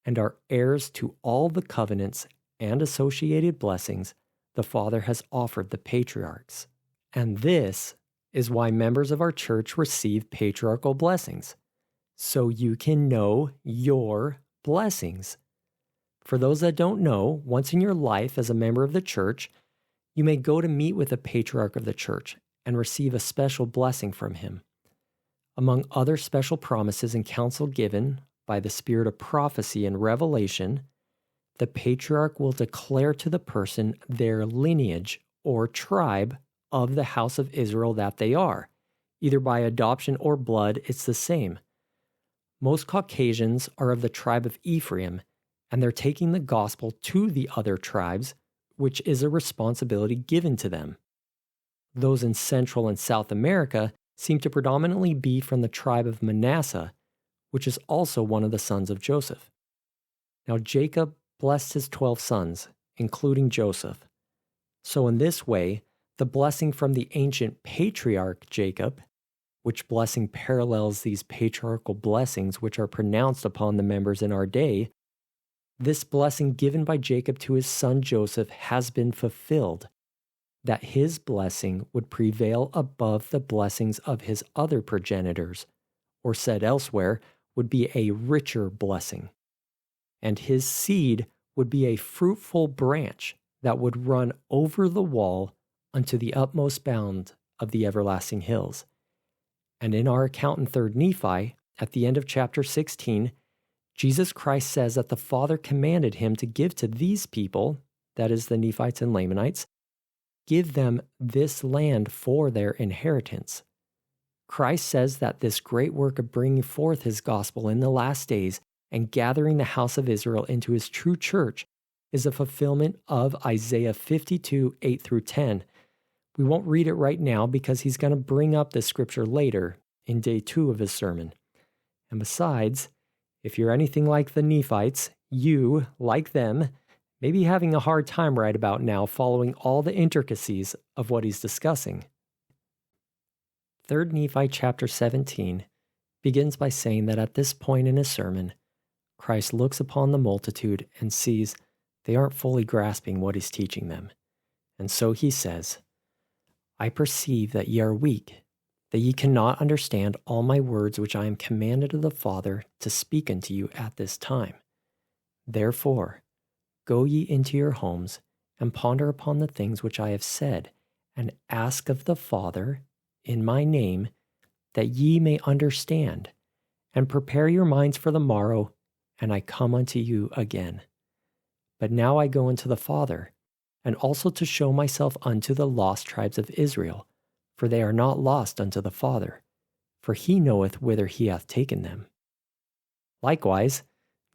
and are heirs to all the covenants and associated blessings the Father has offered the patriarchs. And this is why members of our church receive patriarchal blessings, so you can know your blessings. For those that don't know, once in your life as a member of the church, you may go to meet with a patriarch of the church and receive a special blessing from him. Among other special promises and counsel given by the spirit of prophecy and revelation, the patriarch will declare to the person their lineage or tribe of the house of Israel that they are. Either by adoption or blood, it's the same. Most Caucasians are of the tribe of Ephraim, and they're taking the gospel to the other tribes, which is a responsibility given to them. Those in Central and South America seem to predominantly be from the tribe of Manasseh, which is also one of the sons of Joseph. Now Jacob blessed his 12 sons, including Joseph. So in this way, the blessing from the ancient patriarch Jacob, which blessing parallels these patriarchal blessings which are pronounced upon the members in our day, this blessing given by Jacob to his son Joseph has been fulfilled, that his blessing would prevail above the blessings of his other progenitors, or said elsewhere, would be a richer blessing. And his seed would be a fruitful branch that would run over the wall unto the utmost bound of the everlasting hills. And in our account in 3 Nephi, at the end of chapter 16, Jesus Christ says that the Father commanded him to give to these people, that is the Nephites and Lamanites, give them this land for their inheritance. Christ says that this great work of bringing forth his gospel in the last days and gathering the house of Israel into his true church is a fulfillment of Isaiah 52, 8 through 10. We won't read it right now because he's going to bring up this scripture later in day 2 of his sermon. And besides, if you're anything like the Nephites, you, like them, may be having a hard time right about now following all the intricacies of what he's discussing. 3 Nephi chapter 17 begins by saying that at this point in his sermon, Christ looks upon the multitude and sees they aren't fully grasping what he's teaching them. And so he says, I perceive that ye are weak, that ye cannot understand all my words which I am commanded of the Father to speak unto you at this time. Therefore, go ye into your homes, and ponder upon the things which I have said, and ask of the Father, in my name, that ye may understand, and prepare your minds for the morrow, and I come unto you again. But now I go unto the Father, and also to show myself unto the lost tribes of Israel, for they are not lost unto the Father, for he knoweth whither he hath taken them. Likewise,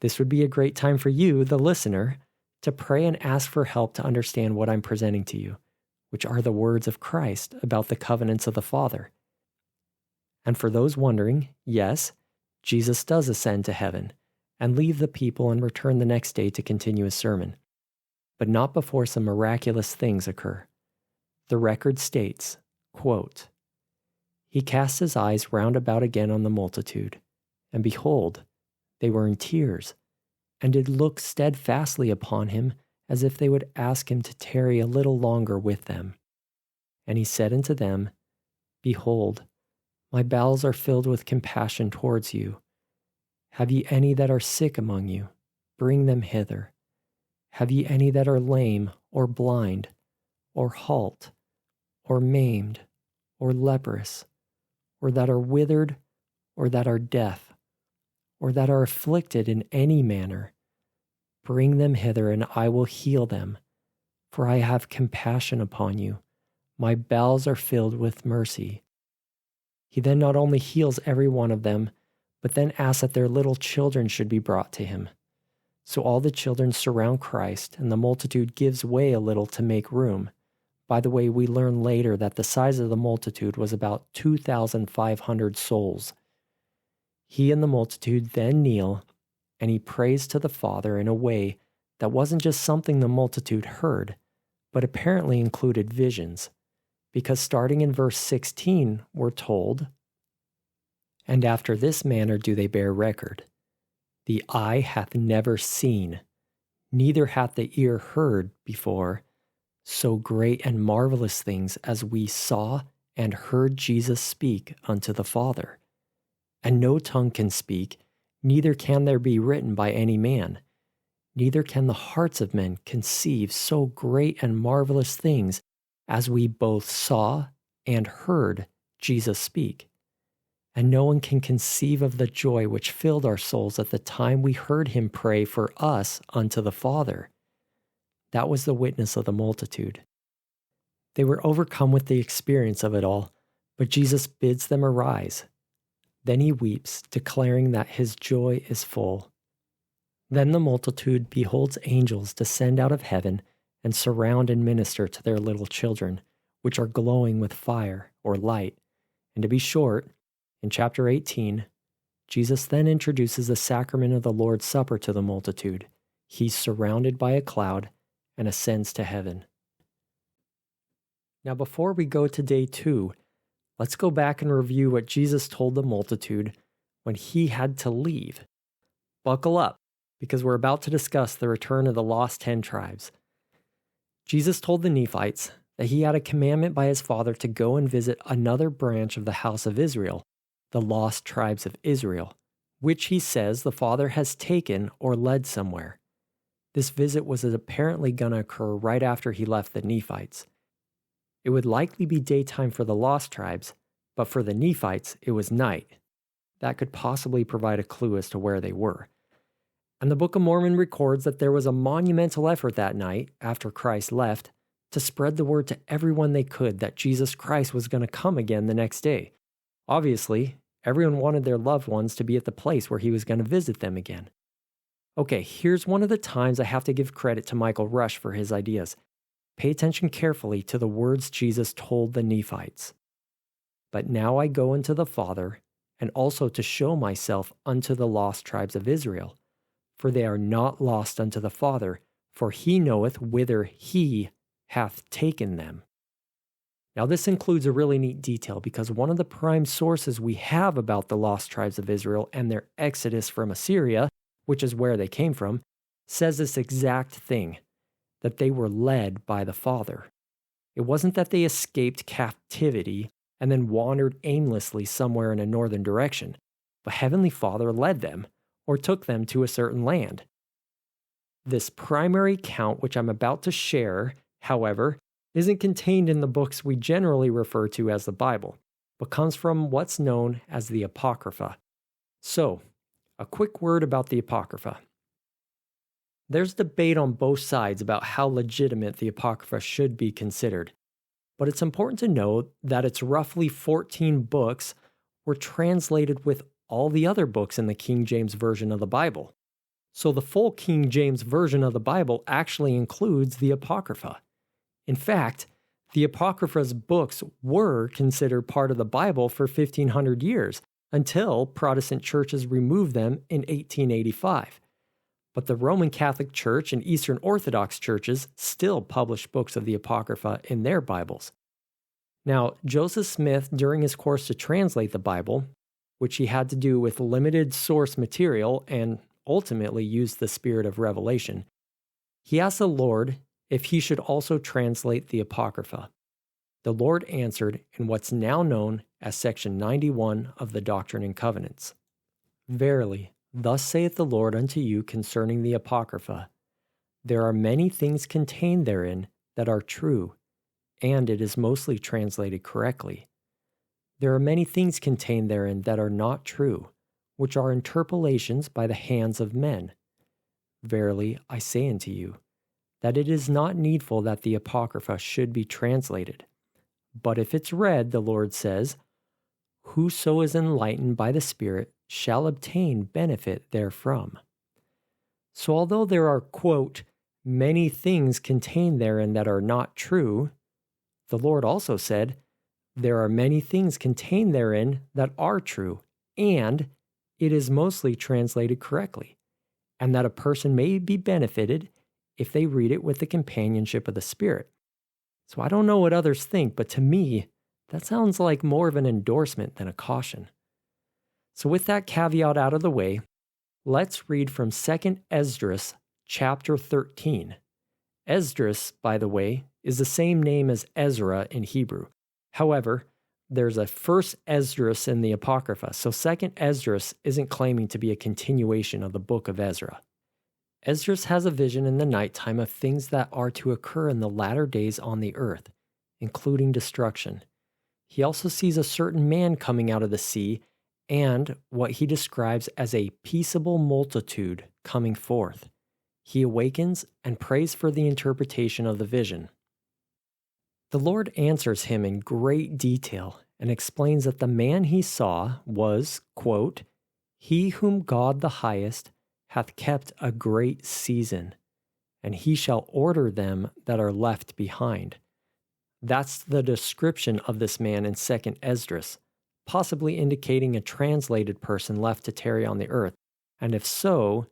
this would be a great time for you, the listener, to pray and ask for help to understand what I'm presenting to you, which are the words of Christ about the covenants of the Father. And for those wondering, yes, Jesus does ascend to heaven and leave the people and return the next day to continue his sermon, but not before some miraculous things occur. The record states, quote, He cast his eyes round about again on the multitude, and behold, they were in tears, and did look steadfastly upon him, as if they would ask him to tarry a little longer with them. And he said unto them, Behold, my bowels are filled with compassion towards you. Have ye any that are sick among you? Bring them hither. Have ye any that are lame, or blind, or halt, or maimed, or leprous, or that are withered, or that are deaf, or that are afflicted in any manner? Bring them hither, and I will heal them. For I have compassion upon you. My bowels are filled with mercy. He then not only heals every one of them, but then asks that their little children should be brought to him. So all the children surround Christ, and the multitude gives way a little to make room. By the way, we learn later that the size of the multitude was about 2,500 souls. He and the multitude then kneel, and he prays to the Father in a way that wasn't just something the multitude heard, but apparently included visions. because starting in verse 16, we're told, "And after this manner do they bear record. The eye hath never seen, neither hath the ear heard before, so great and marvelous things as we saw and heard Jesus speak unto the Father. And no tongue can speak, neither can there be written by any man, neither can the hearts of men conceive so great and marvelous things as we both saw and heard Jesus speak. And no one can conceive of the joy which filled our souls at the time we heard him pray for us unto the Father." That was the witness of the multitude. They were overcome with the experience of it all, but Jesus bids them arise. Then he weeps, declaring that his joy is full. Then the multitude beholds angels descend out of heaven and surround and minister to their little children, which are glowing with fire or light. And to be short, in chapter 18, Jesus then introduces the sacrament of the Lord's Supper to the multitude. He's surrounded by a cloud and ascends to heaven. Now, before we go to day 2, let's go back and review what Jesus told the multitude when he had to leave. Buckle up, because we're about to discuss the return of the lost 10 tribes. Jesus told the Nephites that he had a commandment by his Father to go and visit another branch of the house of Israel, the lost tribes of Israel, which he says the Father has taken or led somewhere. This visit was apparently going to occur right after he left the Nephites. It would likely be daytime for the lost tribes, but for the Nephites, it was night. That could possibly provide a clue as to where they were. And the Book of Mormon records that there was a monumental effort that night, after Christ left, to spread the word to everyone they could that Jesus Christ was going to come again the next day. Obviously, everyone wanted their loved ones to be at the place where he was going to visit them again. Okay, here's one of the times I have to give credit to Michael Rush for his ideas. Pay attention carefully to the words Jesus told the Nephites. "But now I go unto the Father, and also to show myself unto the lost tribes of Israel. For they are not lost unto the Father, for he knoweth whither he hath taken them." Now, this includes a really neat detail because one of the prime sources we have about the lost tribes of Israel and their exodus from Assyria, which is where they came from, says this exact thing, that they were led by the Father. It wasn't that they escaped captivity and then wandered aimlessly somewhere in a northern direction, but Heavenly Father led them or took them to a certain land. This primary account, which I'm about to share, however, isn't contained in the books we generally refer to as the Bible, but comes from what's known as the Apocrypha. So, a quick word about the Apocrypha. There's debate on both sides about how legitimate the Apocrypha should be considered, but it's important to note that its roughly 14 books were translated with all the other books in the King James Version of the Bible. So the full King James Version of the Bible actually includes the Apocrypha. In fact, the Apocrypha's books were considered part of the Bible for 1,500 years, until Protestant churches removed them in 1885. But the Roman Catholic Church and Eastern Orthodox churches still publish books of the Apocrypha in their Bibles. Now, Joseph Smith, during his course to translate the Bible, which he had to do with limited source material and ultimately used the spirit of revelation, he asked the Lord if he should also translate the Apocrypha. The Lord answered in what's now known as Section 91 of the Doctrine and Covenants. "Verily, thus saith the Lord unto you concerning the Apocrypha, there are many things contained therein that are true, and it is mostly translated correctly. There are many things contained therein that are not true, which are interpolations by the hands of men. Verily, I say unto you, that it is not needful that the Apocrypha should be translated. But if it's read, the Lord says, whoso is enlightened by the Spirit shall obtain benefit therefrom." So although there are, quote, "many things contained therein that are not true," the Lord also said, "there are many things contained therein that are true, and it is mostly translated correctly, and that a person may be benefited if they read it with the companionship of the Spirit." So I don't know what others think, but to me, that sounds like more of an endorsement than a caution. So with that caveat out of the way, let's read from 2nd Esdras chapter 13. Esdras, by the way, is the same name as Ezra in Hebrew. However, there's a first Esdras in the Apocrypha, so 2nd Esdras isn't claiming to be a continuation of the book of Ezra. Esdras has a vision in the nighttime of things that are to occur in the latter days on the earth, including destruction. He also sees a certain man coming out of the sea and what he describes as a peaceable multitude coming forth. He awakens and prays for the interpretation of the vision. The Lord answers him in great detail and explains that the man he saw was, quote, "He whom God the highest hath kept a great season, and he shall order them that are left behind." That's the description of this man in 2nd Esdras, possibly indicating a translated person left to tarry on the earth, and if so,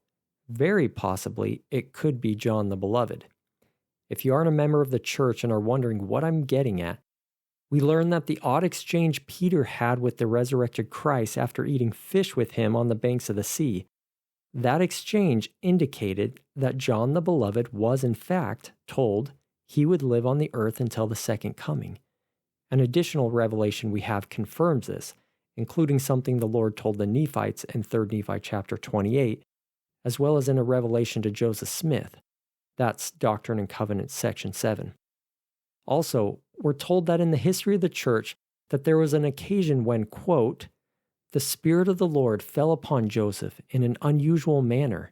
very possibly it could be John the Beloved. If you aren't a member of the church and are wondering what I'm getting at, we learn that the odd exchange Peter had with the resurrected Christ after eating fish with him on the banks of the sea, that exchange indicated that John the Beloved was in fact told he would live on the earth until the second coming. An additional revelation we have confirms this, including something the Lord told the Nephites in 3rd Nephi chapter 28, as well as in a revelation to Joseph Smith. That's Doctrine and Covenants section 7. Also, we're told that in the history of the church that there was an occasion when, quote, "the Spirit of the Lord fell upon Joseph in an unusual manner,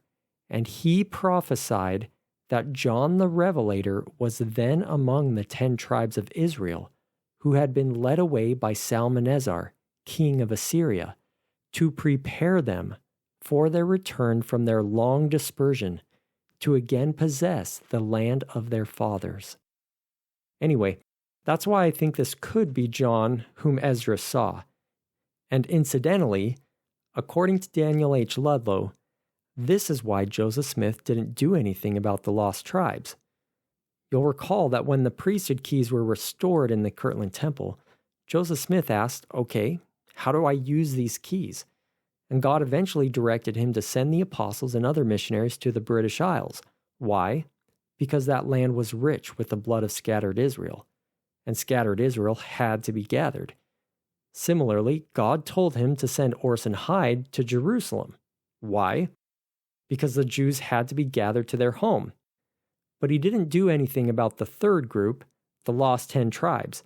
and he prophesied that John the Revelator was then among the 10 tribes of Israel, who had been led away by Salmanasar, king of Assyria, to prepare them for their return from their long dispersion, to again possess the land of their fathers." Anyway, that's why I think this could be John whom Ezra saw. And incidentally, according to Daniel H. Ludlow, this is why Joseph Smith didn't do anything about the lost tribes. You'll recall that when the priesthood keys were restored in the Kirtland Temple, Joseph Smith asked, "Okay, how do I use these keys?" And God eventually directed him to send the apostles and other missionaries to the British Isles. Why? Because that land was rich with the blood of scattered Israel, and scattered Israel had to be gathered. Similarly, God told him to send Orson Hyde to Jerusalem. Why? Because the Jews had to be gathered to their home. But he didn't do anything about the third group, the lost 10 tribes,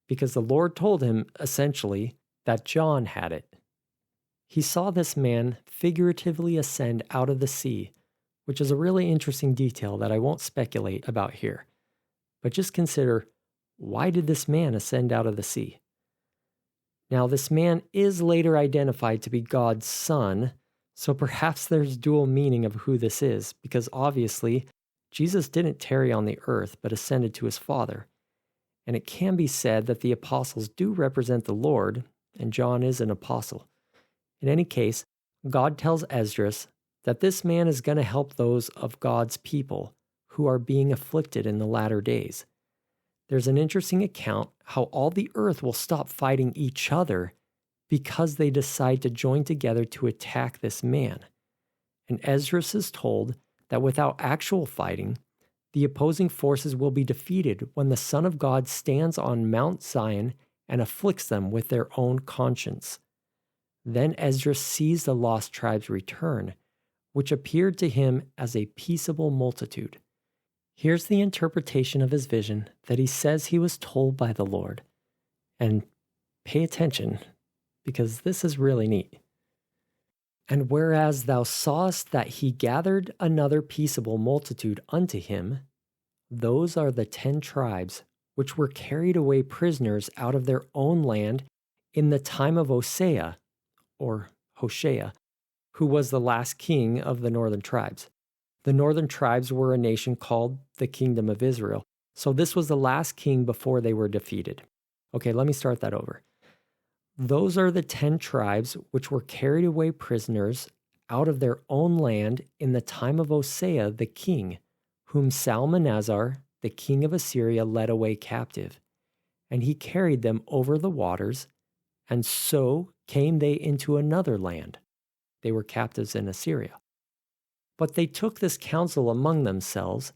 because the Lord told him, essentially, that John had it. He saw this man figuratively ascend out of the sea, which is a really interesting detail that I won't speculate about here. But just consider, why did this man ascend out of the sea? Now, this man is later identified to be God's son, so perhaps there's dual meaning of who this is, because obviously, Jesus didn't tarry on the earth, but ascended to his Father. And it can be said that the apostles do represent the Lord, and John is an apostle. In any case, God tells Esdras that this man is going to help those of God's people who are being afflicted in the latter days. There's an interesting account how all the earth will stop fighting each other because they decide to join together to attack this man. And Esdras is told that without actual fighting, the opposing forces will be defeated when the Son of God stands on Mount Zion and afflicts them with their own conscience. Then Esdras sees the lost tribes return, which appeared to him as a peaceable multitude. Here's the interpretation of his vision that he says he was told by the Lord. And pay attention, because this is really neat. "And whereas thou sawest that he gathered another peaceable multitude unto him, those are the 10 tribes which were carried away prisoners out of their own land in the time of Hosea, or Hoshea, who was the last king of the northern tribes. The northern tribes were a nation called the Kingdom of Israel. So this was the last king before they were defeated." Okay, let me start that over. "Those are the 10 tribes which were carried away prisoners out of their own land in the time of Hosea the king, whom Salmanasar, the king of Assyria led away captive, and he carried them over the waters, and so came they into another land. They were captives in Assyria. But they took this counsel among themselves,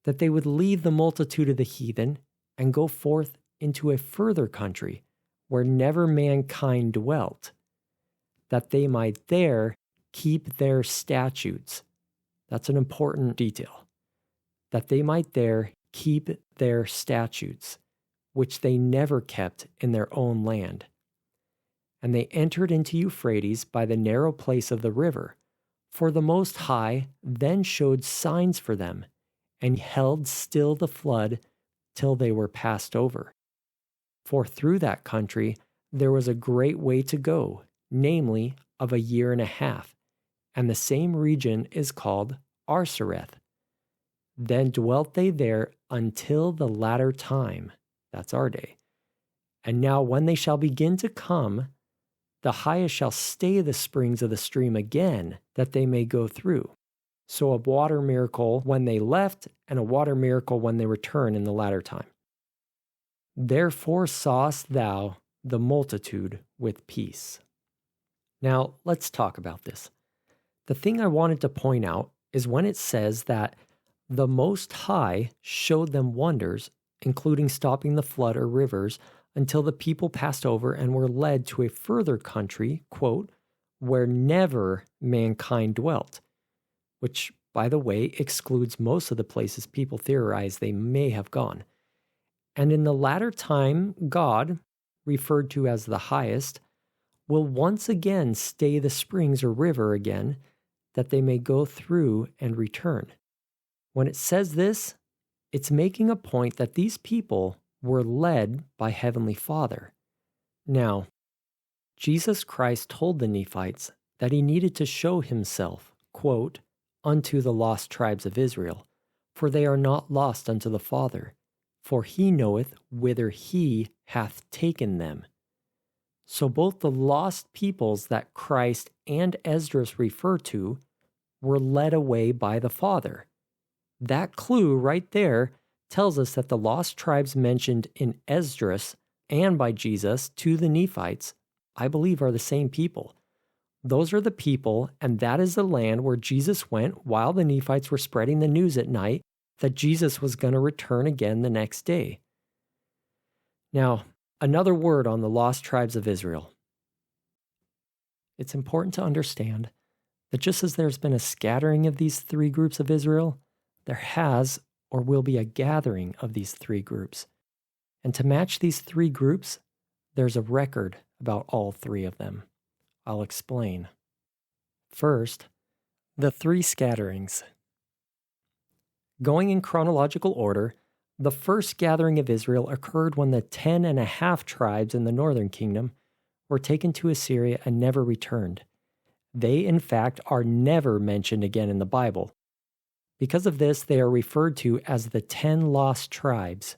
that they would leave the multitude of the heathen and go forth into a further country where never mankind dwelt, that they might there keep their statutes. That's an important detail. That they might there keep their statutes, which they never kept in their own land. And they entered into Euphrates by the narrow place of the river, for the Most High then showed signs for them, and held still the flood till they were passed over. For through that country there was a great way to go, namely of 1.5 years, and the same region is called Arsareth. Then dwelt they there until the latter time, that's our day. And now when they shall begin to come, the highest shall stay the springs of the stream again, that they may go through. So a water miracle when they left, and a water miracle when they return in the latter time. Therefore sawest thou the multitude with peace. Now, let's talk about this. The thing I wanted to point out is when it says that the Most High showed them wonders, including stopping the flood or rivers, until the people passed over and were led to a further country, quote, where never mankind dwelt, which, by the way, excludes most of the places people theorize they may have gone. And in the latter time, God, referred to as the highest, will once again stay the springs or river again, that they may go through and return. When it says this, it's making a point that these people were led by Heavenly Father. Now, Jesus Christ told the Nephites that he needed to show himself, quote, unto the lost tribes of Israel, for they are not lost unto the Father, for he knoweth whither he hath taken them. So both the lost peoples that Christ and Esdras refer to were led away by the Father. That clue right there tells us that the lost tribes mentioned in Esdras and by Jesus to the Nephites, I believe, are the same people. Those are the people, and that is the land where Jesus went while the Nephites were spreading the news at night that Jesus was going to return again the next day. Now, another word on the lost tribes of Israel. It's important to understand that just as there's been a scattering of these 3 groups of Israel, there has or will be a gathering of these 3 groups. And to match these 3 groups, there's a record about all 3 of them. I'll explain. First, the 3 scatterings. Going in chronological order, the first gathering of Israel occurred when the 10.5 tribes in the northern kingdom were taken to Assyria and never returned. They, in fact, are never mentioned again in the Bible. Because of this, they are referred to as the 10 lost tribes.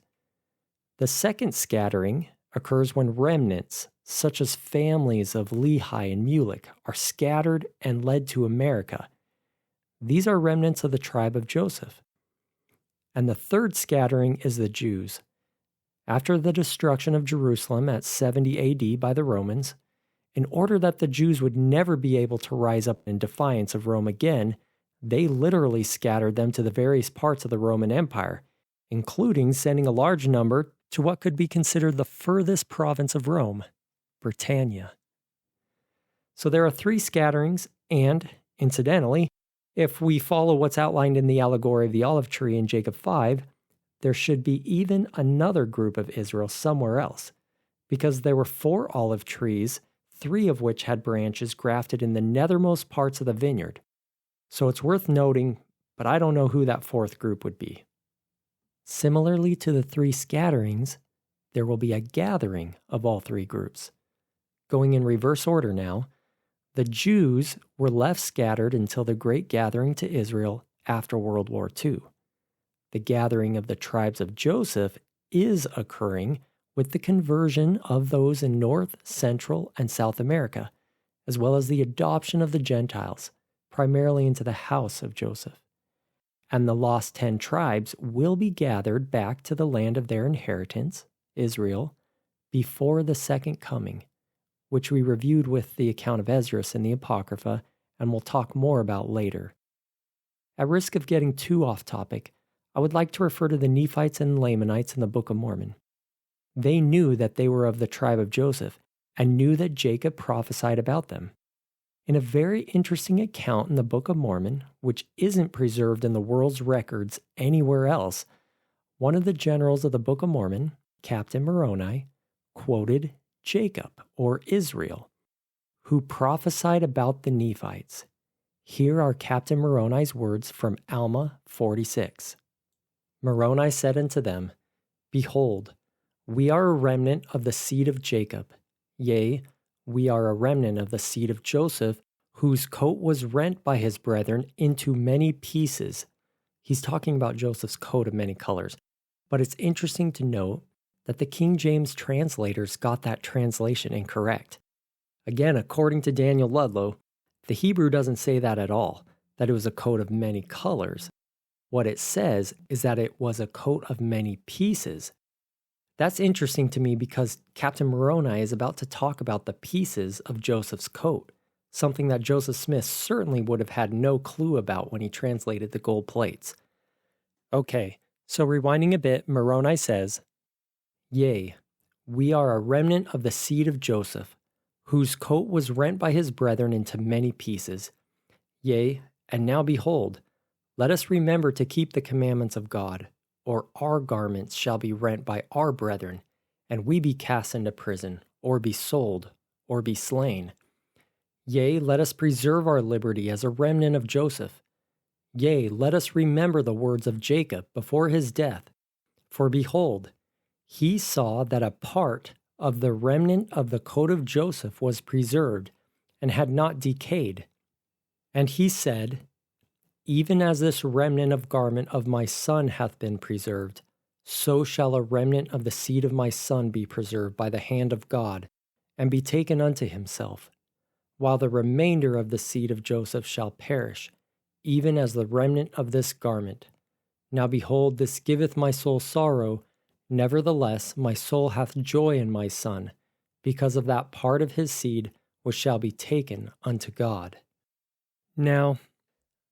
The second scattering occurs when remnants, such as families of Lehi and Mulek, are scattered and led to America. These are remnants of the tribe of Joseph. And the third scattering is the Jews. After the destruction of Jerusalem at 70 AD by the Romans, in order that the Jews would never be able to rise up in defiance of Rome again, they literally scattered them to the various parts of the Roman Empire, including sending a large number to what could be considered the furthest province of Rome, Britannia. So there are 3 scatterings, and, incidentally, if we follow what's outlined in the allegory of the olive tree in Jacob 5, there should be even another group of Israel somewhere else, because there were 4 olive trees, 3 of which had branches grafted in the nethermost parts of the vineyard. So it's worth noting, but I don't know who that 4th group would be. Similarly to the 3 scatterings, there will be a gathering of all 3 groups. Going in reverse order now, the Jews were left scattered until the great gathering to Israel after World War II. The gathering of the tribes of Joseph is occurring with the conversion of those in North, Central, and South America, as well as the adoption of the Gentiles, primarily into the house of Joseph. And the lost 10 tribes will be gathered back to the land of their inheritance, Israel, before the second coming, which we reviewed with the account of Esdras in the Apocrypha, and we'll talk more about later. At risk of getting too off topic, I would like to refer to the Nephites and Lamanites in the Book of Mormon. They knew that they were of the tribe of Joseph and knew that Jacob prophesied about them. In a very interesting account in the Book of Mormon, which isn't preserved in the world's records anywhere else, one of the generals of the Book of Mormon, Captain Moroni, quoted Jacob, or Israel, who prophesied about the Nephites. Here are Captain Moroni's words from Alma 46. Moroni said unto them, Behold, we are a remnant of the seed of Jacob. Yea, we are a remnant of the seed of Joseph, whose coat was rent by his brethren into many pieces. He's talking about Joseph's coat of many colors. But it's interesting to note that the King James translators got that translation incorrect. Again, according to Daniel Ludlow, the Hebrew doesn't say that at all, that it was a coat of many colors. What it says is that it was a coat of many pieces. That's interesting to me because Captain Moroni is about to talk about the pieces of Joseph's coat, something that Joseph Smith certainly would have had no clue about when he translated the gold plates. Okay, so rewinding a bit, Moroni says, Yea, we are a remnant of the seed of Joseph, whose coat was rent by his brethren into many pieces. Yea, and now behold, let us remember to keep the commandments of God, or our garments shall be rent by our brethren, and we be cast into prison, or be sold, or be slain. Yea, let us preserve our liberty as a remnant of Joseph. Yea, let us remember the words of Jacob before his death. For behold, he saw that a part of the remnant of the coat of Joseph was preserved, and had not decayed. And he said, Even as this remnant of garment of my son hath been preserved, so shall a remnant of the seed of my son be preserved by the hand of God, and be taken unto himself, while the remainder of the seed of Joseph shall perish, even as the remnant of this garment. Now behold, this giveth my soul sorrow, nevertheless my soul hath joy in my son, because of that part of his seed which shall be taken unto God. Now,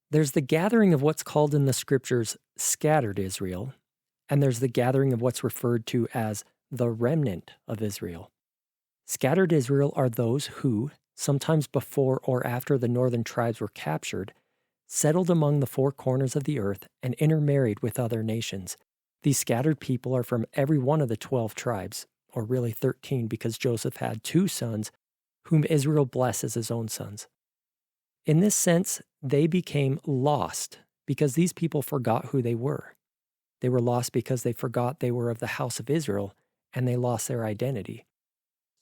there's the gathering of what's called in the scriptures scattered Israel, and there's the gathering of what's referred to as the remnant of Israel. Scattered Israel are those who, sometimes before or after the northern tribes were captured, settled among the four corners of the earth and intermarried with other nations. These scattered people are from every one of the 12 tribes, or really 13 because Joseph had 2 sons whom Israel blessed as his own sons. In this sense, they became lost because these people forgot who they were. They were lost because they forgot they were of the house of Israel, and they lost their identity.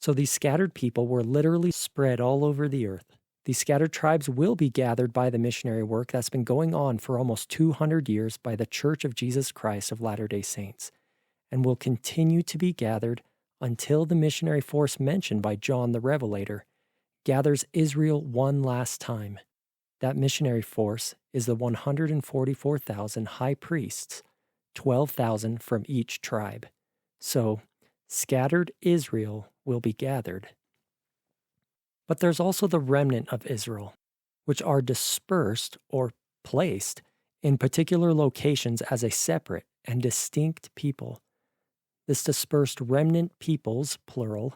So these scattered people were literally spread all over the earth. These scattered tribes will be gathered by the missionary work that's been going on for almost 200 years by the Church of Jesus Christ of Latter-day Saints, and will continue to be gathered until the missionary force mentioned by John the Revelator gathers Israel one last time. That missionary force is the 144,000 high priests, 12,000 from each tribe. So, scattered Israel will be gathered. But there's also the remnant of Israel, which are dispersed or placed in particular locations as a separate and distinct people. This dispersed remnant peoples, plural,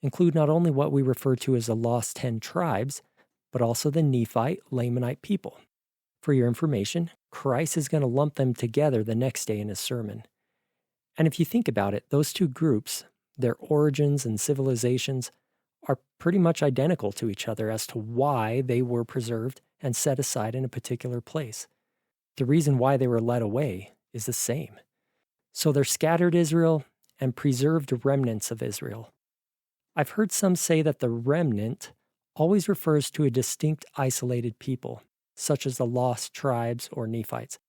include not only what we refer to as the lost 10 tribes, but also the Nephite, Lamanite people. For your information, Christ is going to lump them together the next day in his sermon. And if you think about it, those two groups, their origins and civilizations, are pretty much identical to each other as to why they were preserved and set aside in a particular place. The reason why they were led away is the same. So they're scattered Israel and preserved remnants of Israel. I've heard some say that the remnant always refers to a distinct isolated people, such as the lost tribes or Nephites,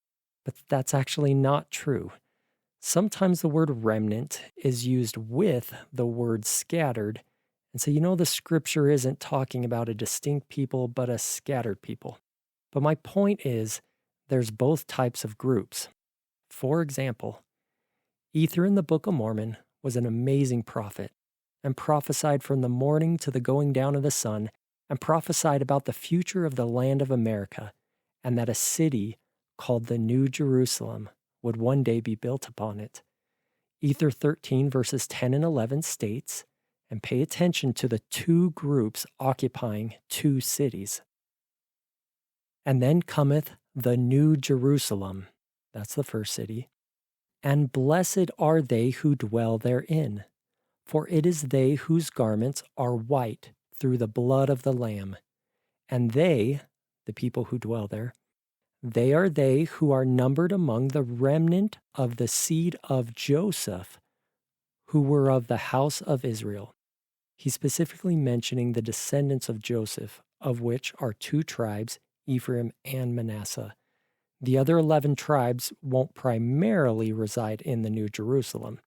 but that's actually not true. Sometimes the word remnant is used with the word scattered, and so the scripture isn't talking about a distinct people, but a scattered people. But my point is, there's both types of groups. For example, Ether in the Book of Mormon was an amazing prophet and prophesied from the morning to the going down of the sun and prophesied about the future of the land of America and that a city called the New Jerusalem would one day be built upon it. Ether 13 verses 10 and 11 states, and pay attention to the two groups occupying two cities. And then cometh the New Jerusalem, that's the first city, and blessed are they who dwell therein, for it is they whose garments are white through the blood of the Lamb. And they, the people who dwell there, they are they who are numbered among the remnant of the seed of Joseph, who were of the house of Israel. He's specifically mentioning the descendants of Joseph, of which are two tribes, Ephraim and Manasseh. The other 11 tribes won't primarily reside in the New Jerusalem.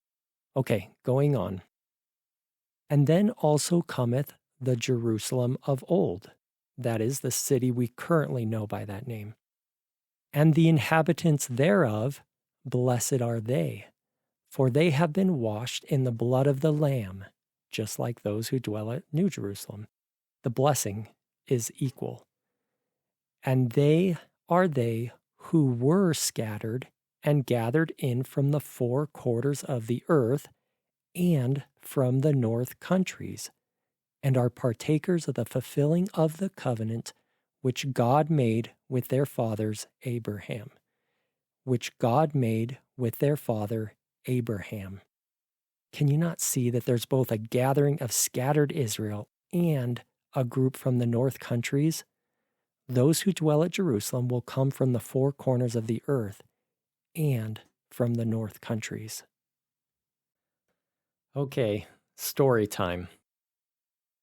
Okay, going on. And then also cometh the Jerusalem of old, that is, the city we currently know by that name. And the inhabitants thereof, blessed are they, for they have been washed in the blood of the Lamb, just like those who dwell at New Jerusalem. The blessing is equal. And they are they who were scattered and gathered in from the four quarters of the earth and from the north countries, and are partakers of the fulfilling of the covenant which God made with their fathers Abraham. Which God made with their father Abraham. Can you not see that there's both a gathering of scattered Israel and a group from the north countries? Those who dwell at Jerusalem will come from the four corners of the earth and from the north countries. Okay, story time.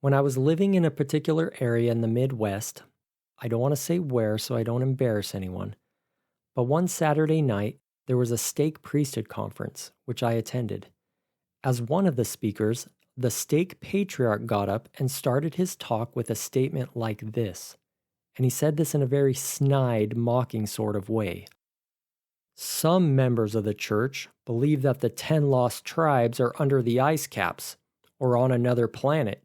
When I was living in a particular area in the Midwest, I don't want to say where so I don't embarrass anyone, but one Saturday night there was a stake priesthood conference, which I attended. As one of the speakers, the stake patriarch got up and started his talk with a statement like this, and he said this in a very snide, mocking sort of way. Some members of the church believe that the 10 lost tribes are under the ice caps or on another planet.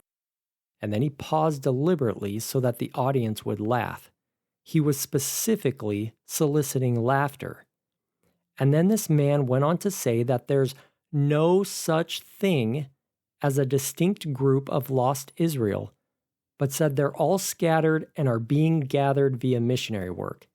And then he paused deliberately so that the audience would laugh. He was specifically soliciting laughter. And then this man went on to say that there's no such thing as a distinct group of lost Israel, but said they're all scattered and are being gathered via missionary work.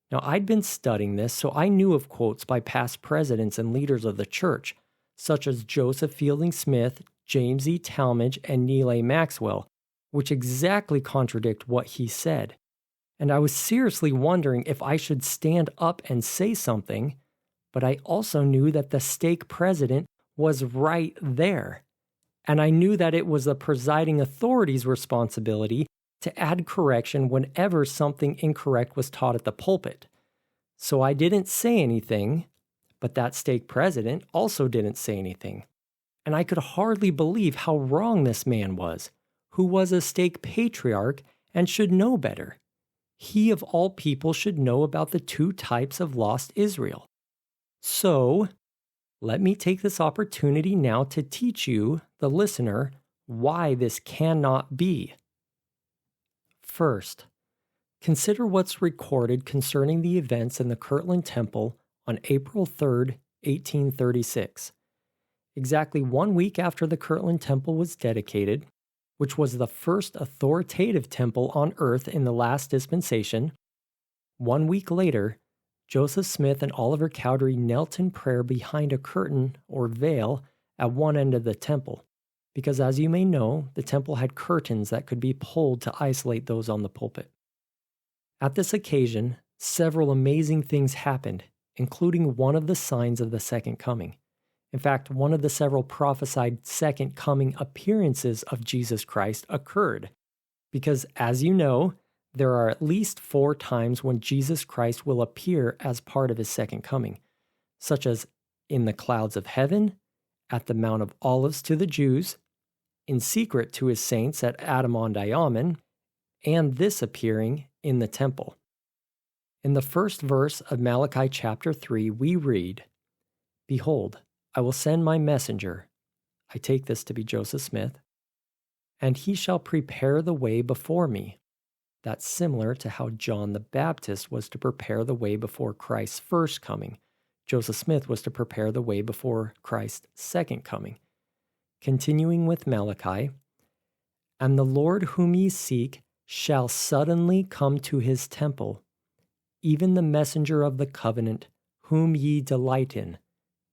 Now, I'd been studying this, so I knew of quotes by past presidents and leaders of the church, such as Joseph Fielding Smith, James E. Talmage, and Neal A. Maxwell, which exactly contradict what he said. And I was seriously wondering if I should stand up and say something, but I also knew that the stake president was right there. And I knew that it was the presiding authority's responsibility to add correction whenever something incorrect was taught at the pulpit. So I didn't say anything, but that stake president also didn't say anything. And I could hardly believe how wrong this man was, who was a stake patriarch and should know better. He of all people should know about the two types of lost Israel. So, let me take this opportunity now to teach you, the listener, why this cannot be. First, consider what's recorded concerning the events in the Kirtland Temple on April 3rd, 1836. Exactly 1 week after the Kirtland Temple was dedicated, which was the first authoritative temple on earth in the last dispensation, 1 week later, Joseph Smith and Oliver Cowdery knelt in prayer behind a curtain or veil at one end of the temple, because as you may know, the temple had curtains that could be pulled to isolate those on the pulpit. At this occasion, several amazing things happened, including one of the signs of the second coming. In fact, one of the several prophesied second coming appearances of Jesus Christ occurred, because as you know, there are at least 4 times when Jesus Christ will appear as part of his second coming, such as in the clouds of heaven, at the Mount of Olives to the Jews, in secret to his saints at Adamon Diamon, and this appearing in the temple. In the first verse of Malachi chapter 3, we read, "Behold, I will send my messenger," I take this to be Joseph Smith, "and he shall prepare the way before me." That's similar to how John the Baptist was to prepare the way before Christ's first coming. Joseph Smith was to prepare the way before Christ's second coming. Continuing with Malachi, "And the Lord whom ye seek shall suddenly come to his temple, even the messenger of the covenant, whom ye delight in.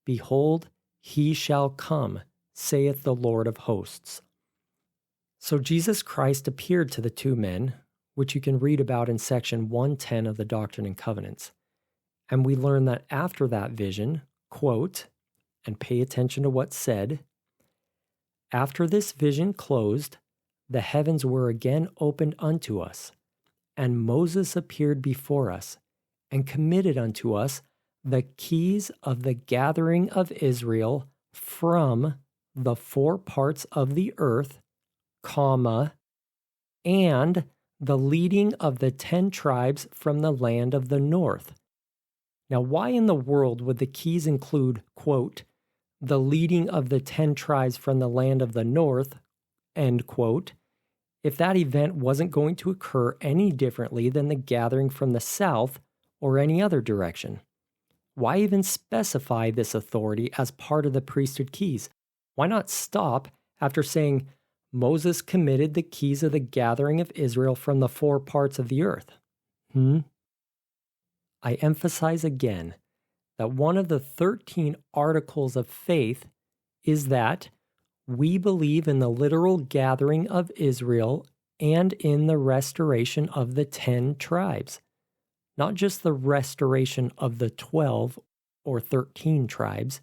Behold, he shall come, saith the Lord of hosts." So Jesus Christ appeared to the two men, which you can read about in section 110 of the Doctrine and Covenants. And we learn that after that vision, quote, and pay attention to what's said, "After this vision closed, the heavens were again opened unto us, and Moses appeared before us, and committed unto us the keys of the gathering of Israel from the four parts of the earth, comma, and the leading of the 10 tribes from the land of the north." Now, why in the world would the keys include, quote, "the leading of the 10 tribes from the land of the north," end quote, if that event wasn't going to occur any differently than the gathering from the south or any other direction? Why even specify this authority as part of the priesthood keys? Why not stop after saying, "Moses committed the keys of the gathering of Israel from the four parts of the earth"? I emphasize again that one of the 13 articles of faith is that we believe in the literal gathering of Israel and in the restoration of the 10 tribes. Not just the restoration of the 12 or 13 tribes,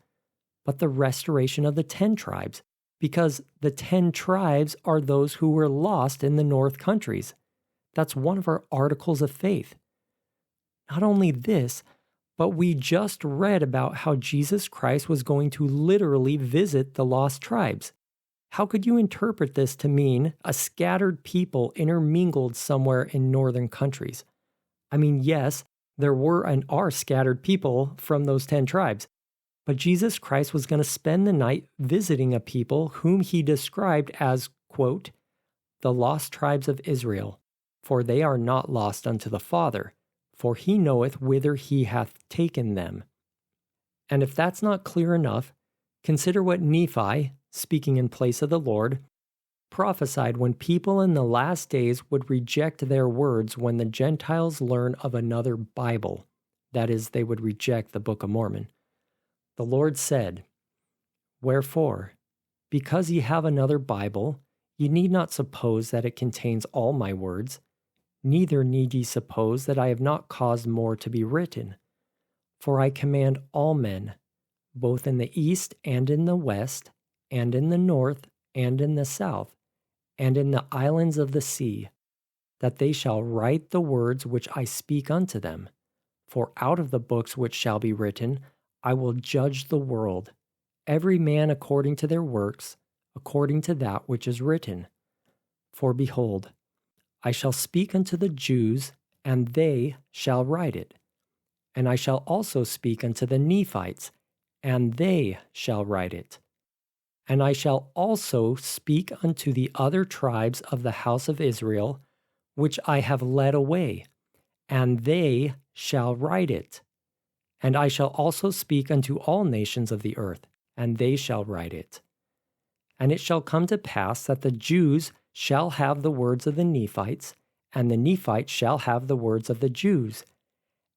but the restoration of the 10 tribes, because the 10 tribes are those who were lost in the north countries. That's one of our articles of faith. Not only this, but we just read about how Jesus Christ was going to literally visit the lost tribes. How could you interpret this to mean a scattered people intermingled somewhere in northern countries? I mean, yes, there were and are scattered people from those 10 tribes, but Jesus Christ was going to spend the night visiting a people whom he described as, quote, "the lost tribes of Israel, for they are not lost unto the Father, for he knoweth whither he hath taken them." And if that's not clear enough, consider what Nephi, speaking in place of the Lord, prophesied when people in the last days would reject their words when the Gentiles learn of another Bible. That is, they would reject the Book of Mormon. The Lord said, "Wherefore, because ye have another Bible, ye need not suppose that it contains all my words, neither need ye suppose that I have not caused more to be written. For I command all men, both in the east and in the west, and in the north and in the south, and in the islands of the sea, that they shall write the words which I speak unto them. For out of the books which shall be written, I will judge the world, every man according to their works, according to that which is written. For behold, I shall speak unto the Jews, and they shall write it. And I shall also speak unto the Nephites, and they shall write it. And I shall also speak unto the other tribes of the house of Israel, which I have led away, and they shall write it. And I shall also speak unto all nations of the earth, and they shall write it. And it shall come to pass that the Jews shall have the words of the Nephites, and the Nephites shall have the words of the Jews.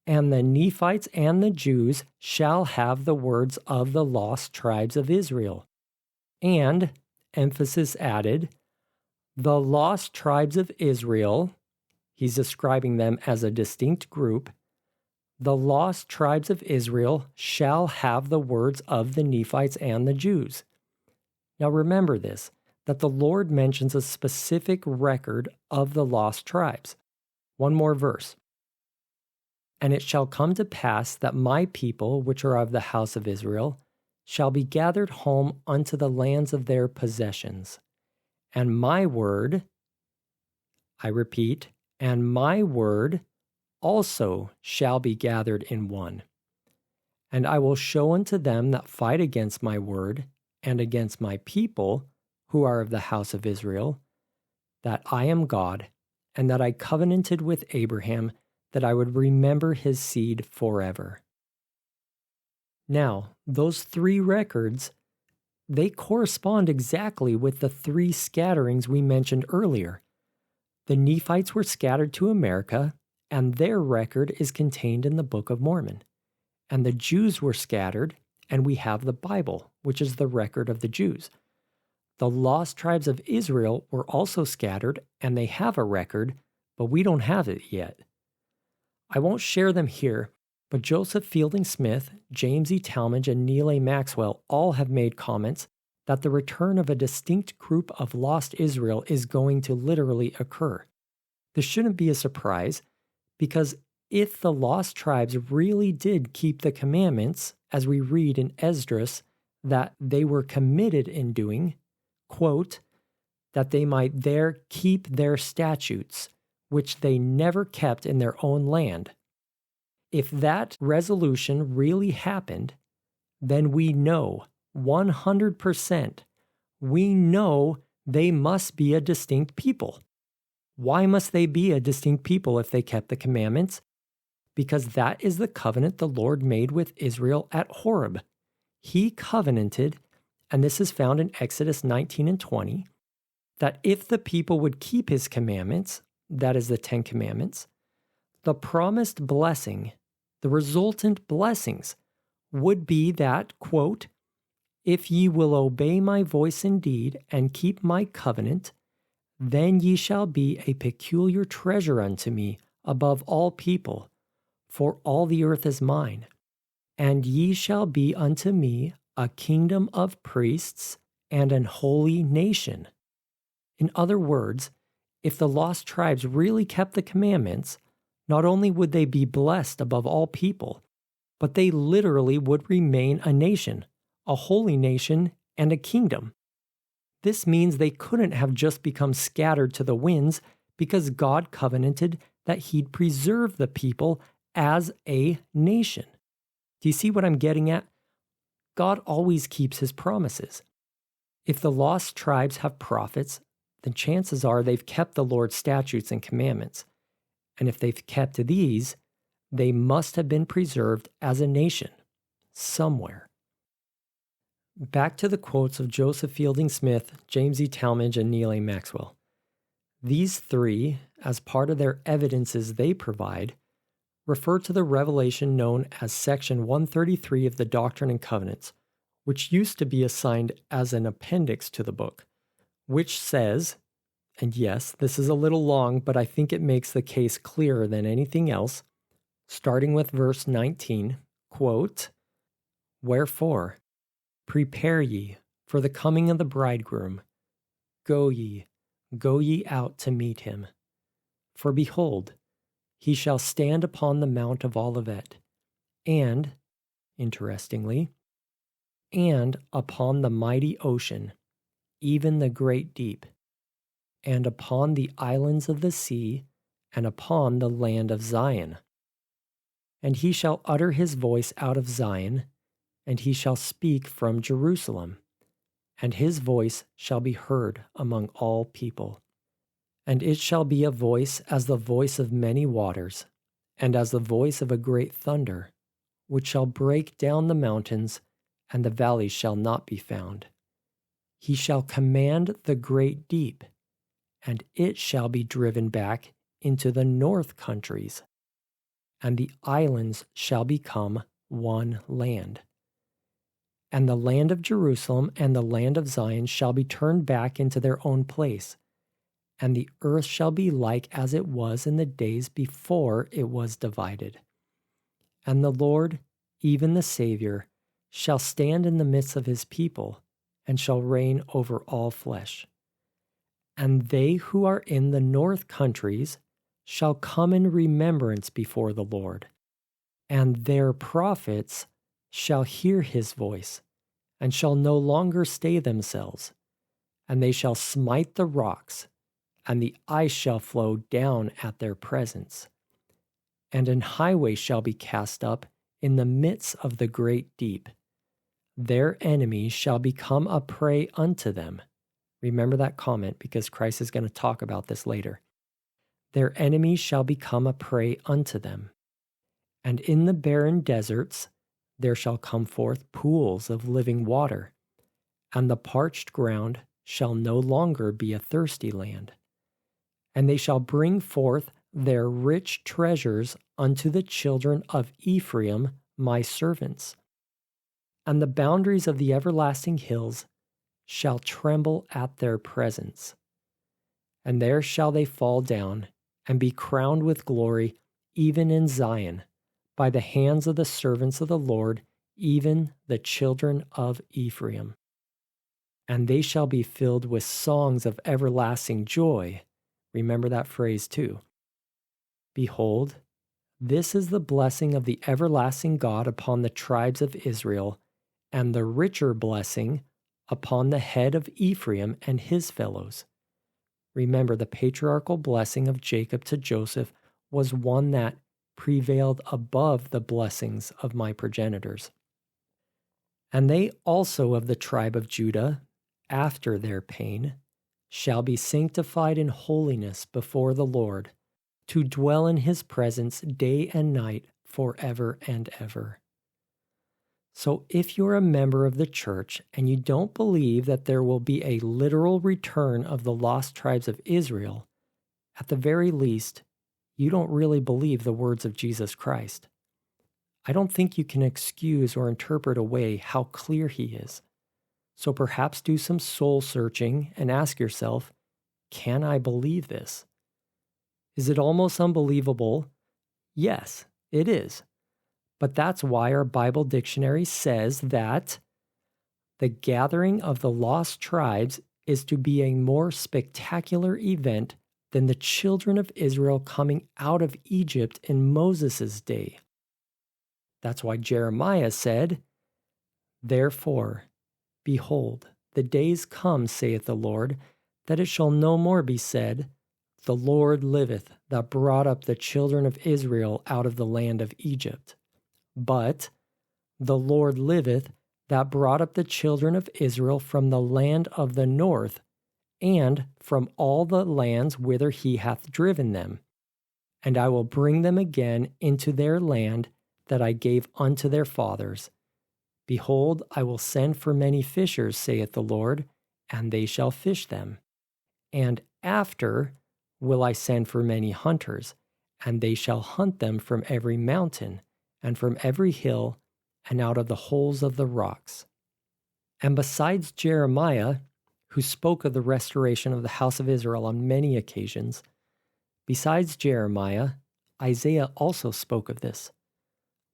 And the Nephites and the Jews shall have the words of the lost tribes of Israel. And, emphasis added, the lost tribes of Israel, he's describing them as a distinct group, the lost tribes of Israel shall have the words of the Nephites and the Jews. Now remember this, that the Lord mentions a specific record of the lost tribes. One more verse. And it shall come to pass that my people, which are of the house of Israel, shall be gathered home unto the lands of their possessions. And my word, I repeat, and my word also shall be gathered in one. And I will show unto them that fight against my word and against my people, who are of the house of Israel, that I am God, and that I covenanted with Abraham that I would remember his seed forever. Now, those three records, they correspond exactly with the three scatterings we mentioned earlier. The Nephites were scattered to America, and their record is contained in the Book of Mormon. And the Jews were scattered, and we have the Bible, which is the record of the Jews. The lost tribes of Israel were also scattered, and they have a record, but we don't have it yet. I won't share them here, but Joseph Fielding Smith, James E. Talmage, and Neal A. Maxwell all have made comments that the return of a distinct group of lost Israel is going to literally occur. This shouldn't be a surprise, because if the lost tribes really did keep the commandments, as we read in Esdras, that they were committed in doing, quote, that they might there keep their statutes, which they never kept in their own land. If that resolution really happened, then we know 100%, we know they must be a distinct people. Why must they be a distinct people if they kept the commandments? Because that is the covenant the Lord made with Israel at Horeb. He covenanted, and this is found in Exodus 19 and 20, that if the people would keep his commandments, that is the 10 commandments, the promised blessing, the resultant blessings, would be that, quote, if ye will obey my voice indeed and keep my covenant, then ye shall be a peculiar treasure unto me above all people, for all the earth is mine. And ye shall be unto me a kingdom of priests and an holy nation. In other words, if the lost tribes really kept the commandments, not only would they be blessed above all people, but they literally would remain a nation, a holy nation, and a kingdom. This means they couldn't have just become scattered to the winds because God covenanted that he'd preserve the people as a nation. Do you see what I'm getting at? God always keeps his promises. If the lost tribes have prophets, then chances are they've kept the Lord's statutes and commandments. And if they've kept these, they must have been preserved as a nation, somewhere. Back to the quotes of Joseph Fielding Smith, James E. Talmage, and Neal A. Maxwell. These three, as part of their evidences they provide, refer to the revelation known as Section 133 of the Doctrine and Covenants, which used to be assigned as an appendix to the book, which says, and yes, this is a little long, but I think it makes the case clearer than anything else, starting with verse 19, quote, wherefore, prepare ye for the coming of the bridegroom. Go ye out to meet him. For behold, he shall stand upon the Mount of Olivet, and, interestingly, and upon the mighty ocean, even the great deep, and upon the islands of the sea, and upon the land of Zion. And he shall utter his voice out of Zion, and he shall speak from Jerusalem, and his voice shall be heard among all people. And it shall be a voice as the voice of many waters, and as the voice of a great thunder, which shall break down the mountains, and the valleys shall not be found. He shall command the great deep, and it shall be driven back into the north countries, and the islands shall become one land. And the land of Jerusalem and the land of Zion shall be turned back into their own place, and the earth shall be like as it was in the days before it was divided. And the Lord, even the Savior, shall stand in the midst of his people, and shall reign over all flesh. And they who are in the north countries shall come in remembrance before the Lord, and their prophets shall hear his voice, and shall no longer stay themselves, and they shall smite the rocks, and the ice shall flow down at their presence. and an highway shall be cast up in the midst of the great deep. Their enemies shall become a prey unto them. Remember that comment because Christ is going to talk about this later. Their enemies shall become a prey unto them. And in the barren deserts there shall come forth pools of living water, and the parched ground shall no longer be a thirsty land. And they shall bring forth their rich treasures unto the children of Ephraim, my servants. And the boundaries of the everlasting hills shall tremble at their presence. And there shall they fall down and be crowned with glory, even in Zion, by the hands of the servants of the Lord, even the children of Ephraim. And they shall be filled with songs of everlasting joy. Remember that phrase too. Behold, this is the blessing of the everlasting God upon the tribes of Israel, and the richer blessing upon the head of Ephraim and his fellows. Remember, the patriarchal blessing of Jacob to Joseph was one that prevailed above the blessings of my progenitors. And they also of the tribe of Judah, after their pain, shall be sanctified in holiness before the Lord, to dwell in his presence day and night forever and ever. So if you're a member of the church and you don't believe that there will be a literal return of the lost tribes of Israel, at the very least, you don't really believe the words of Jesus Christ. I don't think you can excuse or interpret away how clear he is. So perhaps do some soul searching and ask yourself, can I believe this? Is it almost unbelievable? Yes, it is. But that's why our Bible dictionary says that the gathering of the lost tribes is to be a more spectacular event than the children of Israel coming out of Egypt in Moses' day. That's why Jeremiah said, Therefore, behold, the days come, saith the Lord, that it shall no more be said, The Lord liveth, that brought up the children of Israel out of the land of Egypt. But, The Lord liveth, that brought up the children of Israel from the land of the north, and from all the lands whither he hath driven them. And I will bring them again into their land that I gave unto their fathers. Behold, I will send for many fishers, saith the Lord, and they shall fish them. And after will I send for many hunters, and they shall hunt them from every mountain, and from every hill, and out of the holes of the rocks. And besides Jeremiah, who spoke of the restoration of the house of Israel on many occasions, besides Jeremiah, Isaiah also spoke of this.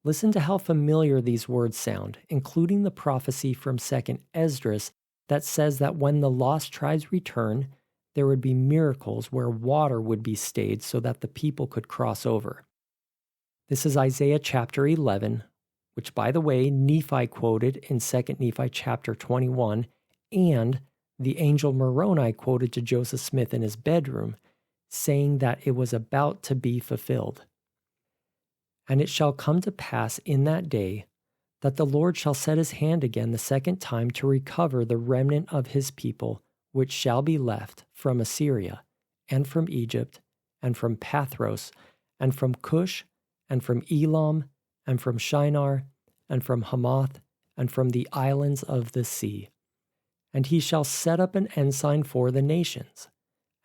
Listen to how familiar these words sound, including the prophecy from 2nd Esdras that says that when the lost tribes return, there would be miracles where water would be stayed so that the people could cross over. This is Isaiah chapter 11, which, by the way, Nephi quoted in 2nd Nephi chapter 21, and the angel Moroni quoted to Joseph Smith in his bedroom, saying that it was about to be fulfilled. And it shall come to pass in that day that the Lord shall set his hand again the second time to recover the remnant of his people, which shall be left from Assyria, and from Egypt, and from Pathros, and from Cush, and from Elam, and from Shinar, and from Hamath, and from the islands of the sea. And he shall set up an ensign for the nations,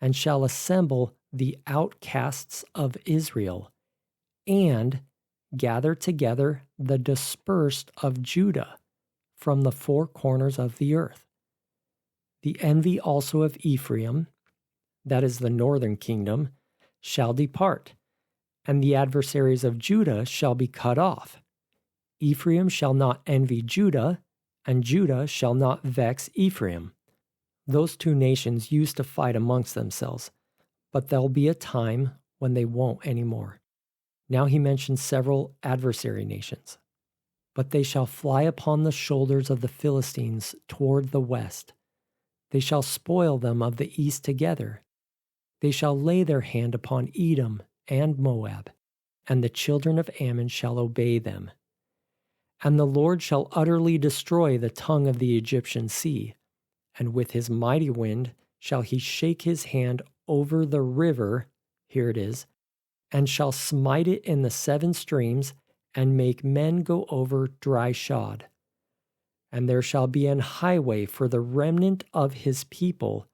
and shall assemble the outcasts of Israel, and gather together the dispersed of Judah from the four corners of the earth. The envy also of Ephraim, that is the northern kingdom, shall depart, and the adversaries of Judah shall be cut off. Ephraim shall not envy Judah, and Judah shall not vex Ephraim. Those two nations used to fight amongst themselves, but there'll be a time when they won't anymore. Now he mentions several adversary nations. But they shall fly upon the shoulders of the Philistines toward the west. They shall spoil them of the east together. They shall lay their hand upon Edom and Moab, and the children of Ammon shall obey them. And the Lord shall utterly destroy the tongue of the Egyptian sea, and with his mighty wind shall he shake his hand over the river, here it is, and shall smite it in the 7 streams, and make men go over dry shod. And there shall be an highway for the remnant of his people,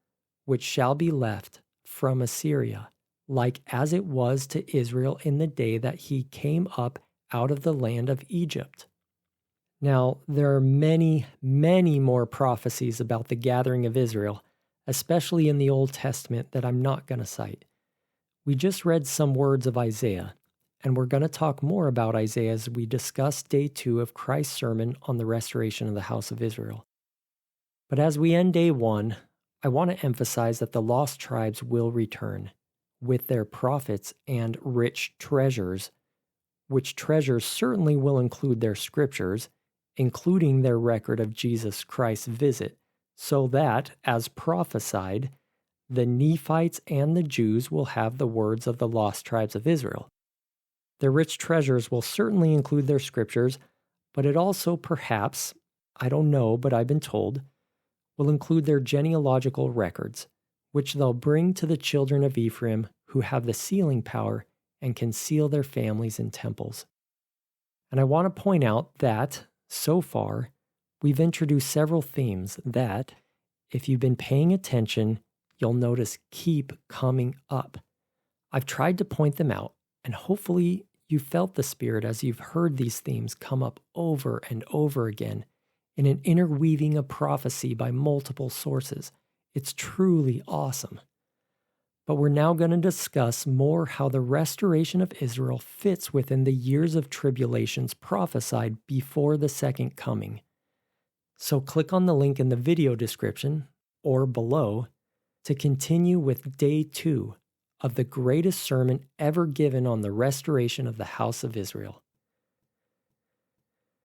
which shall be left from Assyria, like as it was to Israel in the day that he came up out of the land of Egypt. Now, there are many, many more prophecies about the gathering of Israel, especially in the Old Testament, that I'm not going to cite. We just read some words of Isaiah, and we're going to talk more about Isaiah as we discuss day 2 of Christ's sermon on the restoration of the house of Israel. But as we end day 1, I want to emphasize that the lost tribes will return with their prophets and rich treasures, which treasures certainly will include their scriptures, including their record of Jesus Christ's visit, so that, as prophesied, the Nephites and the Jews will have the words of the lost tribes of Israel. Their rich treasures will certainly include their scriptures, but it also perhaps, I don't know, but I've been told, will include their genealogical records, which they'll bring to the children of Ephraim who have the sealing power and can seal their families in temples. And I want to point out that, so far, we've introduced several themes that, if you've been paying attention, you'll notice keep coming up. I've tried to point them out, and hopefully you felt the Spirit as you've heard these themes come up over and over again in an interweaving of prophecy by multiple sources. It's truly awesome. But we're now going to discuss more how the restoration of Israel fits within the years of tribulations prophesied before the second coming. So click on the link in the video description, or below, to continue with day 2 of the greatest sermon ever given on the restoration of the house of Israel.